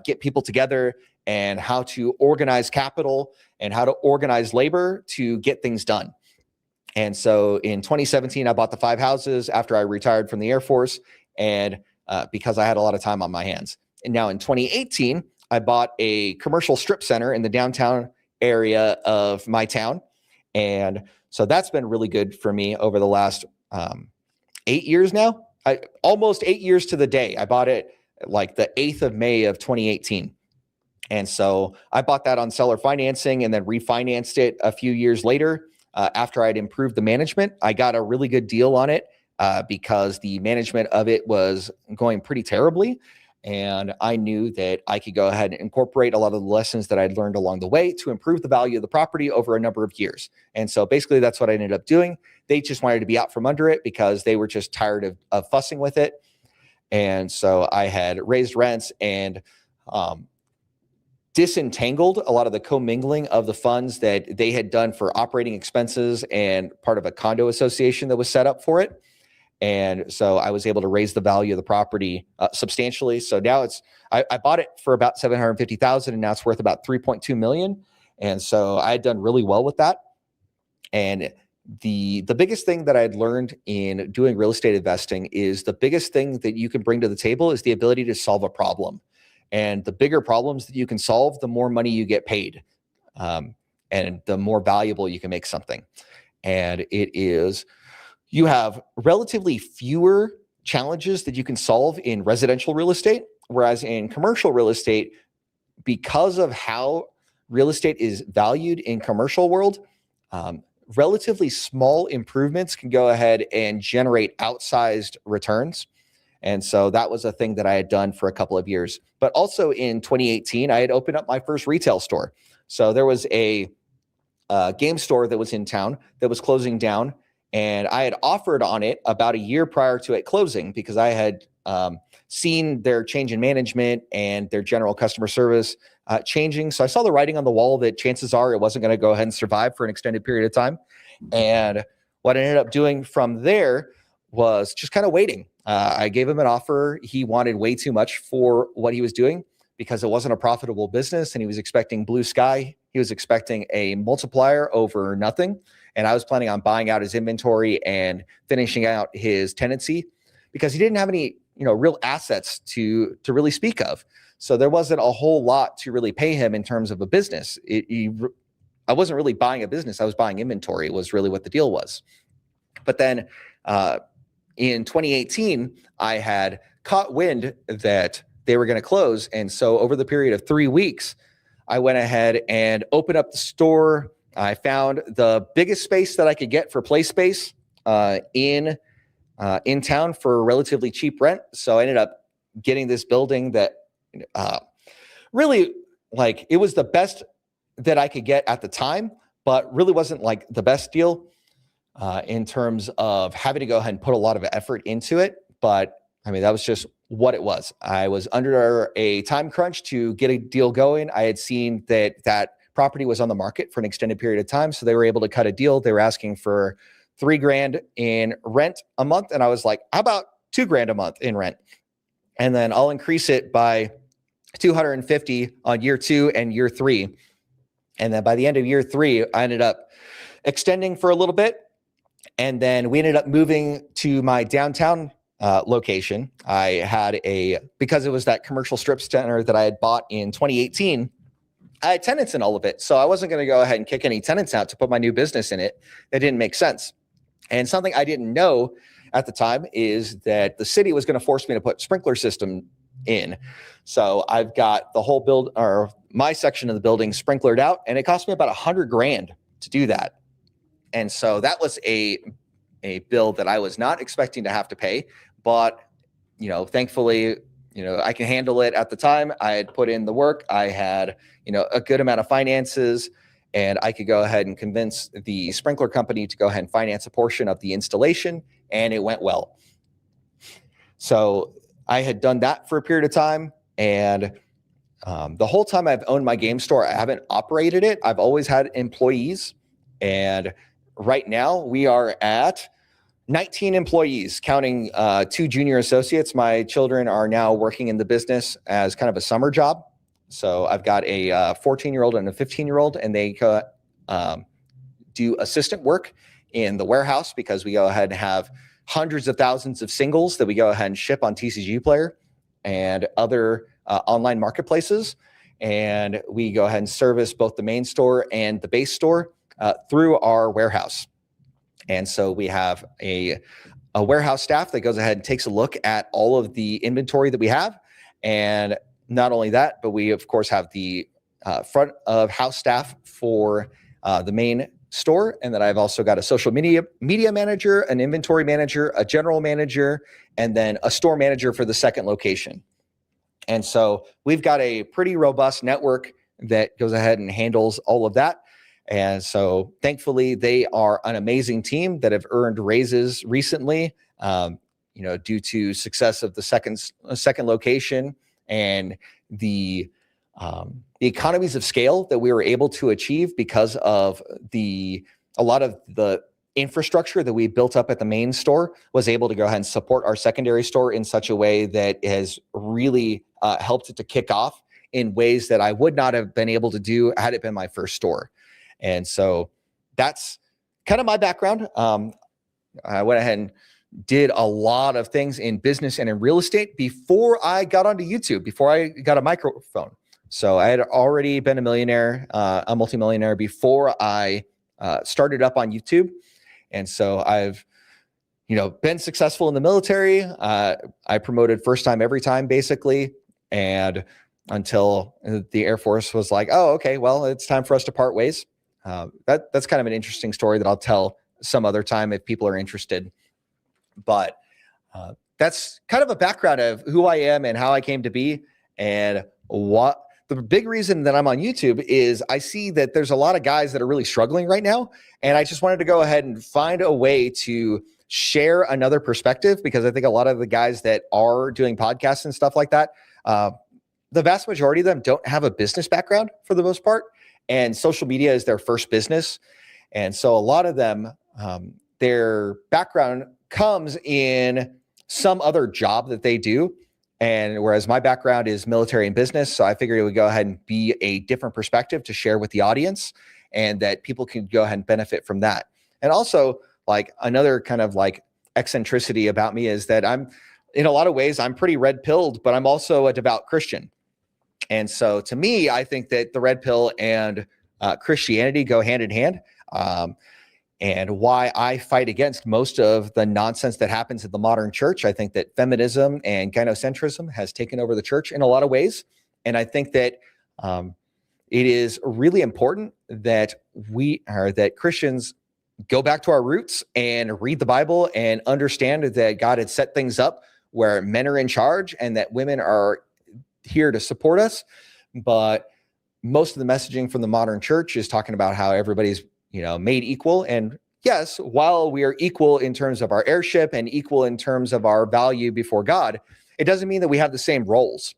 get people together and how to organize capital and how to organize labor to get things done. And so in 2017, I bought the 5 houses after I retired from the Air Force, and because I had a lot of time on my hands. And now in 2018, I bought a commercial strip center in the downtown area of my town. And so that's been really good for me over the last 8 years now. Almost 8 years to the day. I bought it like the 8th of May of 2018. And so I bought that on seller financing and then refinanced it a few years later. After I'd improved the management, I got a really good deal on it because the management of it was going pretty terribly. And I knew that I could go ahead and incorporate a lot of the lessons that I'd learned along the way to improve the value of the property over a number of years. And so basically that's what I ended up doing. They just wanted to be out from under it because they were just tired of fussing with it. And so I had raised rents and disentangled a lot of the commingling of the funds that they had done for operating expenses and part of a condo association that was set up for it. And so I was able to raise the value of the property substantially. So now I bought it for about $750,000 and now it's worth about $3.2 million. And so I had done really well with that. And the biggest thing that I'd learned in doing real estate investing is the biggest thing that you can bring to the table is the ability to solve a problem. And the bigger problems that you can solve, the more money you get paid, and the more valuable you can make something. And you have relatively fewer challenges that you can solve in residential real estate, whereas in commercial real estate, because of how real estate is valued in commercial world, relatively small improvements can go ahead and generate outsized returns. And so that was a thing that I had done for a couple of years. But also in 2018, I had opened up my first retail store. So there was a game store that was in town that was closing down. And I had offered on it about a year prior to it closing because I had seen their change in management and their general customer service changing. So I saw the writing on the wall that chances are it wasn't going to go ahead and survive for an extended period of time. And what I ended up doing from there was just kind of waiting. I gave him an offer. He wanted way too much for what he was doing because it wasn't a profitable business and he was expecting blue sky. He was expecting a multiplier over nothing. And I was planning on buying out his inventory and finishing out his tenancy because he didn't have any, real assets to really speak of. So there wasn't a whole lot to really pay him in terms of a business. I wasn't really buying a business. I was buying inventory was really what the deal was. But then in 2018, I had caught wind that they were going to close. And so over the period of 3 weeks, I went ahead and opened up the store. I found the biggest space that I could get for play space in town for a relatively cheap rent. So I ended up getting this building that really, it was the best that I could get at the time, but really wasn't the best deal in terms of having to go ahead and put a lot of effort into it. But that was just what it was. I was under a time crunch to get a deal going. I had seen that property was on the market for an extended period of time. So they were able to cut a deal. They were asking for $3,000 in rent a month. And I was like, how about $2,000 a month in rent? And then I'll increase it by $250 on year 2 and year 3. And then by the end of year 3, I ended up extending for a little bit. And then we ended up moving to my downtown location. I had because it was that commercial strip center that I had bought in 2018, I had tenants in all of it. So I wasn't going to go ahead and kick any tenants out to put my new business in it. That didn't make sense. And something I didn't know at the time is that the city was going to force me to put sprinkler system in. So I've got the whole build, or my section of the building, sprinklered out, and it cost me about $100,000 to do that. And so that was a bill that I was not expecting to have to pay, but thankfully, I can handle it at the time. I had put in the work. I had, a good amount of finances, and I could go ahead and convince the sprinkler company to go ahead and finance a portion of the installation, and it went well. So I had done that for a period of time, and the whole time I've owned my game store, I haven't operated it. I've always had employees, and right now we are at 19 employees, counting 2 junior associates. My children are now working in the business as kind of a summer job. So I've got a 14-year-old and a 15-year-old, and they do assistant work in the warehouse because we go ahead and have hundreds of thousands of singles that we go ahead and ship on TCG Player and other online marketplaces. And we go ahead and service both the main store and the base store through our warehouse. And so we have a warehouse staff that goes ahead and takes a look at all of the inventory that we have. And not only that, but we, of course, have the front of house staff for the main store. And then I've also got a social media manager, an inventory manager, a general manager, and then a store manager for the second location. And so we've got a pretty robust network that goes ahead and handles all of that. And so thankfully, they are an amazing team that have earned raises recently, due to success of the second location and the economies of scale that we were able to achieve because of a lot of the infrastructure that we built up at the main store was able to go ahead and support our secondary store in such a way that has really helped it to kick off in ways that I would not have been able to do had it been my first store. And so that's kind of my background. I went ahead and did a lot of things in business and in real estate before I got onto YouTube, before I got a microphone. So I had already been a millionaire, a multimillionaire before I started up on YouTube. And so I've, been successful in the military. I promoted first time, every time, basically. And until the Air Force was like, oh, okay, well, it's time for us to part ways. That's kind of an interesting story that I'll tell some other time if people are interested. But that's kind of a background of who I am and how I came to be. And what the big reason that I'm on YouTube is I see that there's a lot of guys that are really struggling right now. And I just wanted to go ahead and find a way to share another perspective, because I think a lot of the guys that are doing podcasts and stuff like that, the vast majority of them don't have a business background for the most part. And social media is their first business. And so a lot of them, their background comes in some other job that they do. And whereas my background is military and business, so I figured it would go ahead and be a different perspective to share with the audience, and that people can go ahead and benefit from that. And also, like, another kind of like eccentricity about me is that I'm, in a lot of ways, I'm pretty red-pilled, but I'm also a devout Christian. And so to me, I think that the red pill and Christianity go hand in hand. And why I fight against most of the nonsense that happens in the modern church. I think that feminism and gynocentrism has taken over the church in a lot of ways. And I think that it is really important that that Christians go back to our roots and read the Bible and understand that God had set things up where men are in charge and that women are here to support us. But most of the messaging from the modern church is talking about how everybody's, made equal. And yes, while we are equal in terms of our heirship and equal in terms of our value before God, it doesn't mean that we have the same roles.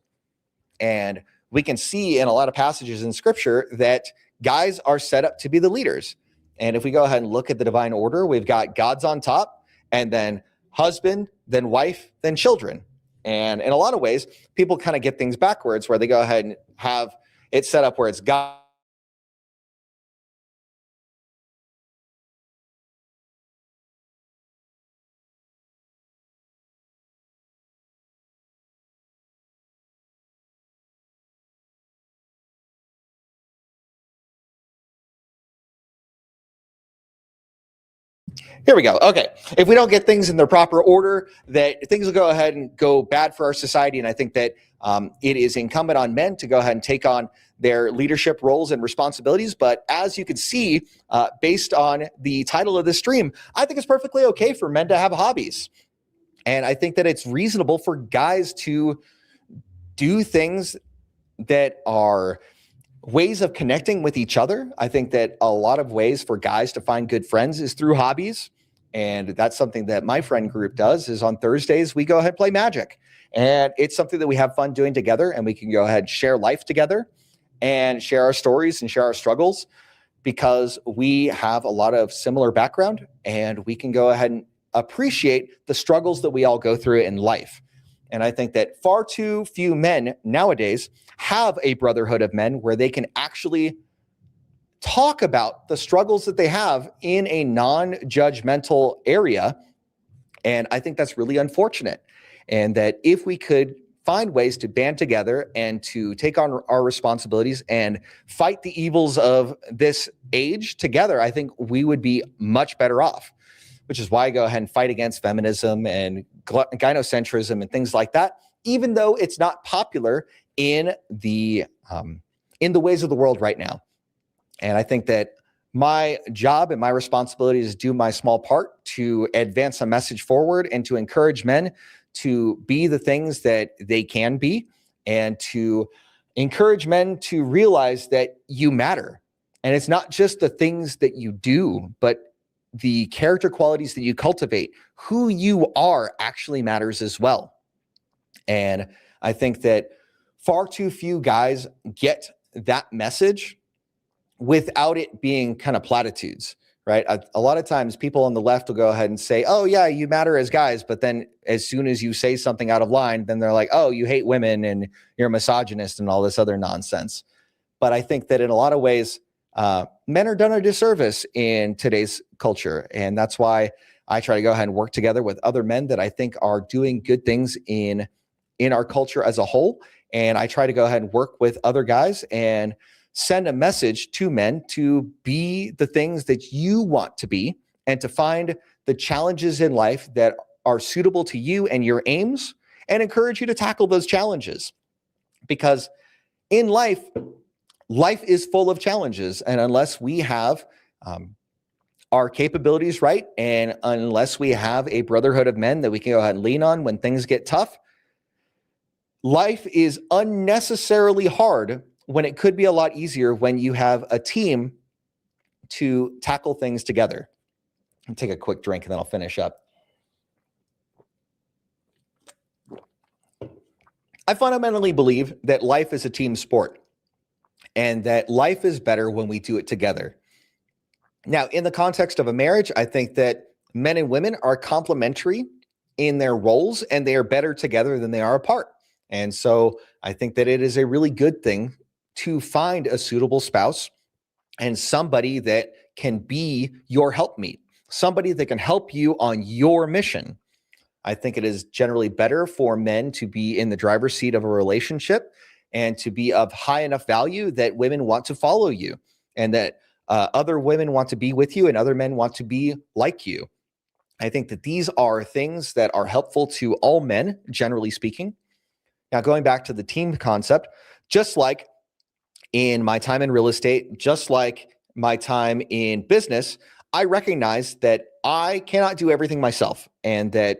And we can see in a lot of passages in scripture that guys are set up to be the leaders. And if we go ahead and look at the divine order, we've got God's on top, and then husband, then wife, then children. And in a lot of ways, people kind of get things backwards, where they go ahead and have it set up where it's God. Here we go. Okay. If we don't get things in their proper order, that things will go ahead and go bad for our society. And I think that it is incumbent on men to go ahead and take on their leadership roles and responsibilities. But as you can see, based on the title of this stream, I think it's perfectly okay for men to have hobbies. And I think that it's reasonable for guys to do things that are ways of connecting with each other. I think that a lot of ways for guys to find good friends is through hobbies. And that's something that my friend group does is on Thursdays, we go ahead and play Magic. And it's something that we have fun doing together, and we can go ahead and share life together and share our stories and share our struggles because we have a lot of similar background, and we can go ahead and appreciate the struggles that we all go through in life. And I think that far too few men nowadays have a brotherhood of men where they can actually talk about the struggles that they have in a non-judgmental area. And I think that's really unfortunate. And that if we could find ways to band together and to take on our responsibilities and fight the evils of this age together, I think we would be much better off, which is why I go ahead and fight against feminism and gynocentrism and things like that, even though it's not popular in the ways of the world right now. And I think that my job and my responsibility is to do my small part to advance a message forward and to encourage men to be the things that they can be, and to encourage men to realize that you matter. And it's not just the things that you do, but the character qualities that you cultivate. Who you are actually matters as well. And I think that far too few guys get that message without it being kind of platitudes, right? A lot of times people on the left will go ahead and say, oh yeah, you matter as guys. But then as soon as you say something out of line, then they're like, oh, you hate women and you're a misogynist and all this other nonsense. But I think that in a lot of ways, men are done a disservice in today's culture. And that's why I try to go ahead and work together with other men that I think are doing good things in our culture as a whole. And I try to go ahead and work with other guys and send a message to men to be the things that you want to be, and to find the challenges in life that are suitable to you and your aims, and encourage you to tackle those challenges. Because in life is full of challenges. And unless we have our capabilities right, and unless we have a brotherhood of men that we can go ahead and lean on when things get tough, life is unnecessarily hard when it could be a lot easier when you have a team to tackle things together. I'll take a quick drink and then I'll finish up. I fundamentally believe that life is a team sport, and that life is better when we do it together. Now, in the context of a marriage, I think that men and women are complementary in their roles, and they are better together than they are apart. And so I think that it is a really good thing to find a suitable spouse and somebody that can be your helpmeet, somebody that can help you on your mission. I think it is generally better for men to be in the driver's seat of a relationship and to be of high enough value that women want to follow you, and that other women want to be with you and other men want to be like you. I think that these are things that are helpful to all men, generally speaking. Now, going back to the team concept, just like in my time in real estate, just like my time in business, I recognize that I cannot do everything myself, and that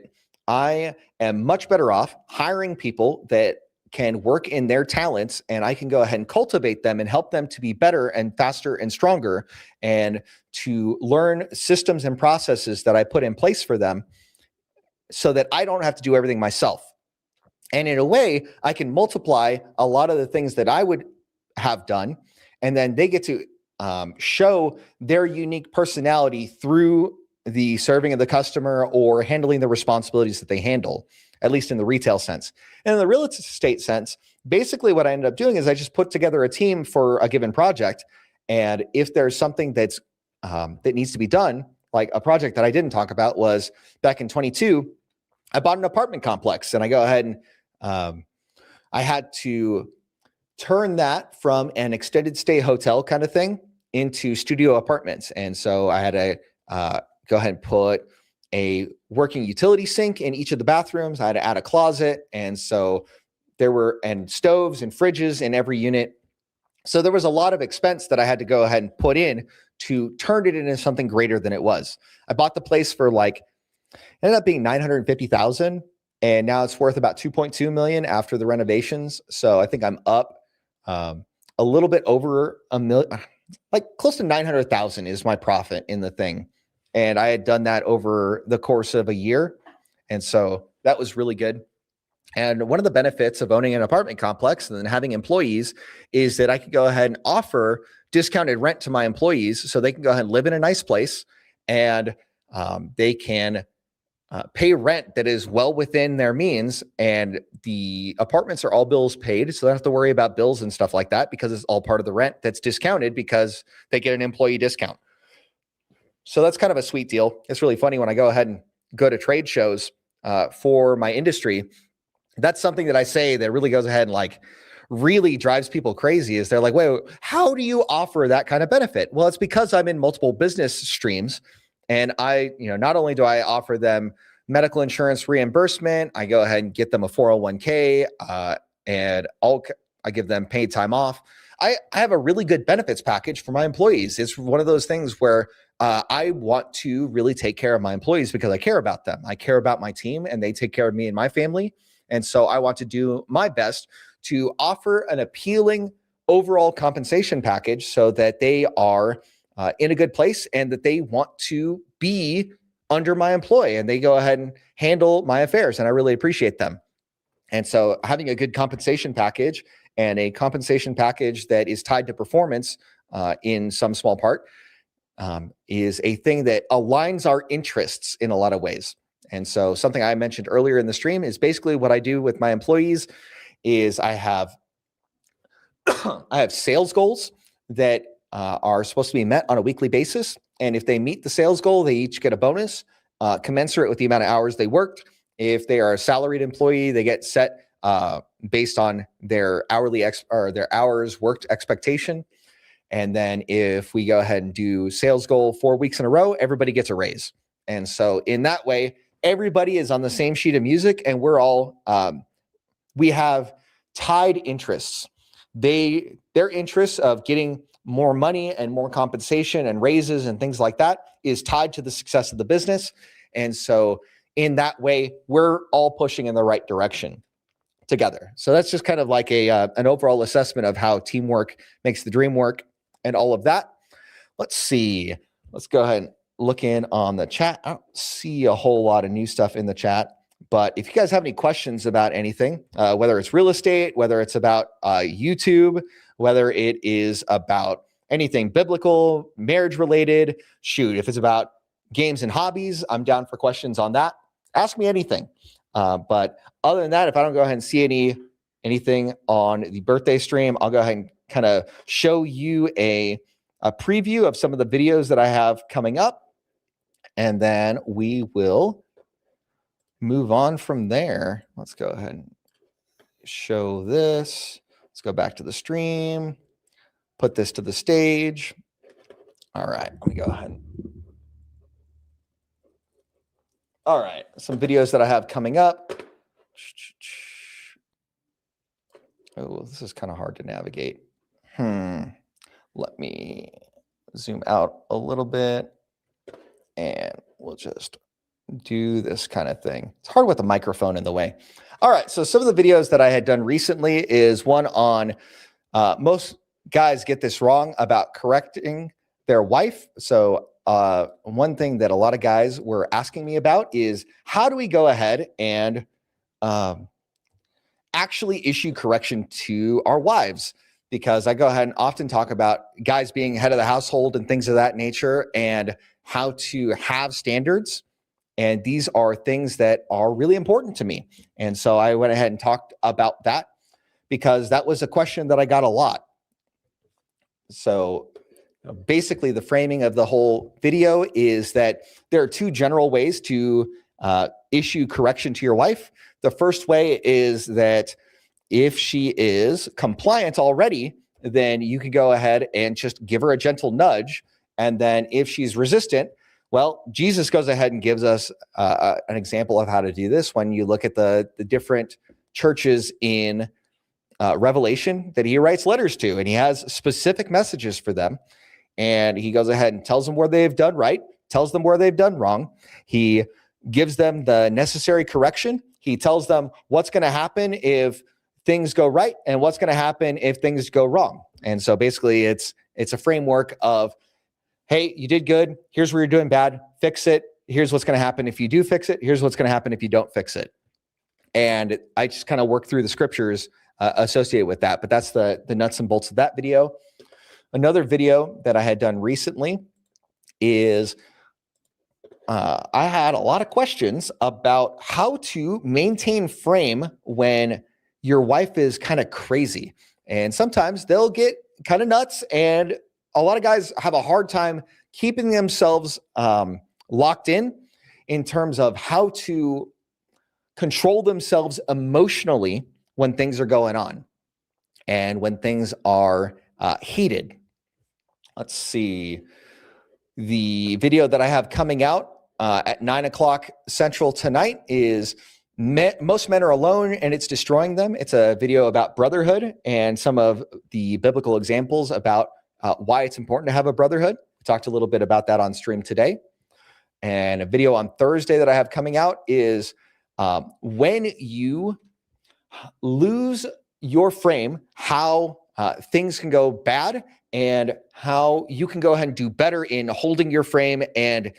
I am much better off hiring people that can work in their talents, and I can go ahead and cultivate them and help them to be better and faster and stronger, and to learn systems and processes that I put in place for them so that I don't have to do everything myself. And in a way, I can multiply a lot of the things that I would have done, and then they get to show their unique personality through the serving of the customer or handling the responsibilities that they handle, at least in the retail sense. And in the real estate sense, basically what I ended up doing is I just put together a team for a given project. And if there's something that's that needs to be done, like a project that I didn't talk about was back in 22, I bought an apartment complex, and I go ahead and I had to turn that from an extended stay hotel kind of thing into studio apartments. And so I had to go ahead and put a working utility sink in each of the bathrooms. I had to add a closet. And so and stoves and fridges in every unit. So there was a lot of expense that I had to go ahead and put in to turn it into something greater than it was. I bought the place for ended up being $950,000, and now it's worth about $2.2 million after the renovations. So I think I'm up a little bit over $1 million, like close to 900,000 is my profit in the thing. And I had done that over the course of a year. And so that was really good. And one of the benefits of owning an apartment complex and then having employees is that I could go ahead and offer discounted rent to my employees so they can go ahead and live in a nice place, and they can pay rent that is well within their means. And the apartments are all bills paid, so they don't have to worry about bills and stuff like that because it's all part of the rent that's discounted because they get an employee discount. So that's kind of a sweet deal. It's really funny when I go ahead and go to trade shows for my industry. That's something that I say that really goes ahead and really drives people crazy is they're like, wait, how do you offer that kind of benefit? Well, it's because I'm in multiple business streams, and not only do I offer them medical insurance reimbursement, I go ahead and get them a 401k, and I give them paid time off. I have a really good benefits package for my employees. It's one of those things where I want to really take care of my employees because I care about them. I care about my team, and they take care of me and my family. And so I want to do my best to offer an appealing overall compensation package so that they are in a good place and that they want to be under my employ and they go ahead and handle my affairs. And I really appreciate them. And so having a good compensation package and a compensation package that is tied to performance in some small part is a thing that aligns our interests in a lot of ways. And so something I mentioned earlier in the stream is basically what I do with my employees is I have sales goals that are supposed to be met on a weekly basis. And if they meet the sales goal, they each get a bonus commensurate with the amount of hours they worked. If they are a salaried employee, they get set based on their their hours worked expectation. And then if we go ahead and do sales goal 4 weeks in a row, everybody gets a raise. And so in that way, everybody is on the same sheet of music, and we're all, we have tied interests. Their interests of getting more money and more compensation and raises and things like that is tied to the success of the business. And so in that way, we're all pushing in the right direction together. So that's just kind of like an overall assessment of how teamwork makes the dream work and all of that. Let's see. Let's go ahead and look in on the chat. I don't see a whole lot of new stuff in the chat, but if you guys have any questions about anything, whether it's real estate, whether it's about YouTube, whether it is about anything biblical, marriage related, if it's about games and hobbies, I'm down for questions on that. Ask me anything. But other than that, if I don't go ahead and see anything on the birthday stream, I'll go ahead and kind of show you a preview of some of the videos that I have coming up. And then we will move on from there. Let's go ahead and show this. Let's go back to the stream, put this to the stage. All right, let me go ahead. All right, some videos that I have coming up. Oh, this is kind of hard to navigate. Let me zoom out a little bit and we'll just do this kind of thing. It's hard with the microphone in the way. All right, so some of the videos that I had done recently is one on most guys get this wrong about correcting their wife. So one thing that a lot of guys were asking me about is how do we go ahead and actually issue correction to our wives? Because I go ahead and often talk about guys being head of the household and things of that nature and how to have standards. And these are things that are really important to me. And so I went ahead and talked about that because that was a question that I got a lot. So basically the framing of the whole video is that there are two general ways to issue correction to your wife. The first way is that if she is compliant already, then you can go ahead and just give her a gentle nudge. And then if she's resistant, Well, Jesus goes ahead and gives us an example of how to do this when you look at the different churches in Revelation that he writes letters to, and he has specific messages for them. And he goes ahead and tells them where they've done right, tells them where they've done wrong. He gives them the necessary correction. He tells them what's going to happen if things go right and what's going to happen if things go wrong. And so basically it's a framework of, hey, you did good. Here's where you're doing bad. Fix it. Here's what's going to happen if you do fix it. Here's what's going to happen if you don't fix it. And I just kind of work through the scriptures associated with that. But that's the nuts and bolts of that video. Another video that I had done recently is I had a lot of questions about how to maintain frame when your wife is kind of crazy. And sometimes they'll get kind of nuts, and a lot of guys have a hard time keeping themselves locked in terms of how to control themselves emotionally when things are going on and when things are heated. Let's see. The video that I have coming out at 9:00 Central tonight is Most Men Are Alone and It's Destroying Them. It's a video about brotherhood and some of the biblical examples about why it's important to have a brotherhood. We talked a little bit about that on stream today. And a video on Thursday that I have coming out is when you lose your frame, how things can go bad and how you can go ahead and do better in holding your frame and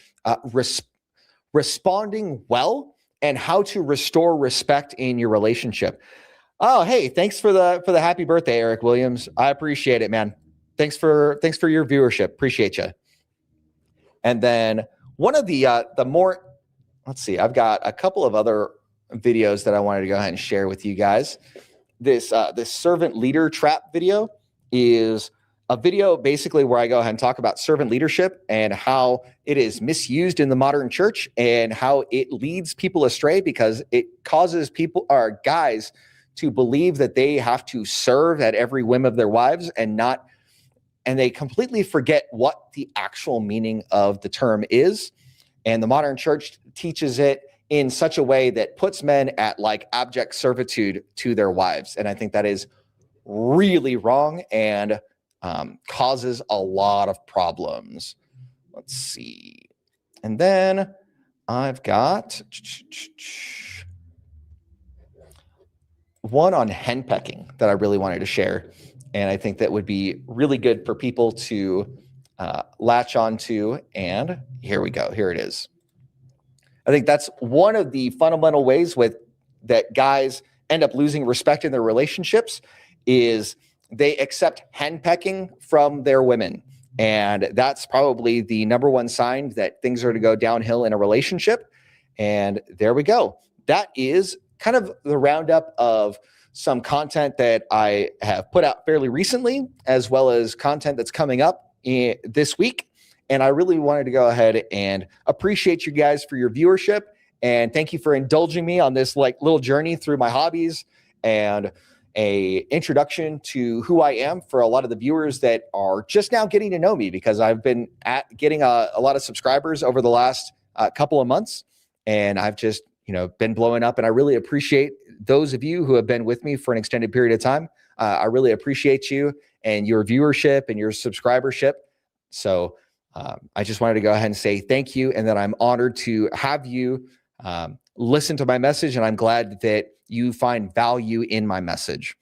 responding well, and how to restore respect in your relationship. Oh, hey, thanks for the happy birthday, Eric Williams. I appreciate it, man. Thanks for your viewership. Appreciate you. And then one of the more, let's see, I've got a couple of other videos that I wanted to go ahead and share with you guys. This servant leader trap video is a video basically where I go ahead and talk about servant leadership and how it is misused in the modern church and how it leads people astray because it causes guys to believe that they have to serve at every whim of their wives and they completely forget what the actual meaning of the term is. And the modern church teaches it in such a way that puts men at like abject servitude to their wives. And I think that is really wrong and causes a lot of problems. Let's see. And then I've got one on henpecking that I really wanted to share. And I think that would be really good for people to latch onto. And here we go. Here it is. I think that's one of the fundamental ways that guys end up losing respect in their relationships is they accept henpecking from their women. And that's probably the number one sign that things are to go downhill in a relationship. And there we go. That is kind of the roundup of some content that I have put out fairly recently, as well as content that's coming up this week. And I really wanted to go ahead and appreciate you guys for your viewership. And thank you for indulging me on this like little journey through my hobbies and a introduction to who I am for a lot of the viewers that are just now getting to know me, because I've been getting a lot of subscribers over the last couple of months, and I've just been blowing up. And I really appreciate those of you who have been with me for an extended period of time. I really appreciate you and your viewership and your subscribership. So I just wanted to go ahead and say thank you, and that I'm honored to have you listen to my message, and I'm glad that you find value in my message.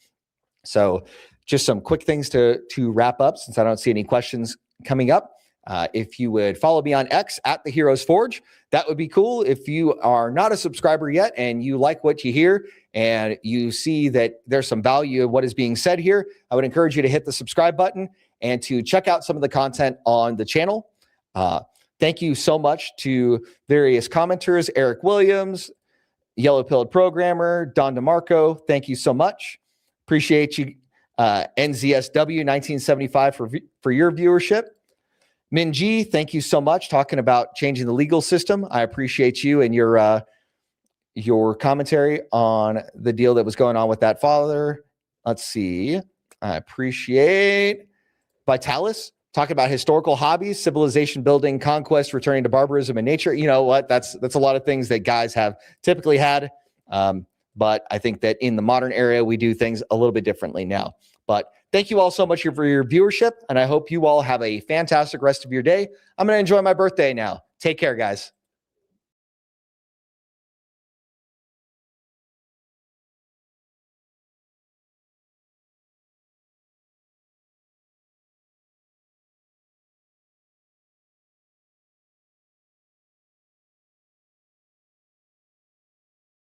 So just some quick things to wrap up, since I don't see any questions coming up. If you would follow me on X at The Heroes Forge, that would be cool. If you are not a subscriber yet and you like what you hear and you see that there's some value of what is being said here, I would encourage you to hit the subscribe button and to check out some of the content on the channel. Thank you so much to various commenters, Eric Williams, Yellow Pilled Programmer, Don DeMarco. Thank you so much. Appreciate you, NZSW 1975 for your viewership. Min G, thank you so much, talking about changing the legal system. I appreciate you and your commentary on the deal that was going on with that father. Let's see. I appreciate Vitalis talking about historical hobbies, civilization building, conquest, returning to barbarism and nature. You know what? That's a lot of things that guys have typically had. But I think that in the modern era, we do things a little bit differently now. But thank you all so much for your viewership. And I hope you all have a fantastic rest of your day. I'm going to enjoy my birthday now. Take care, guys.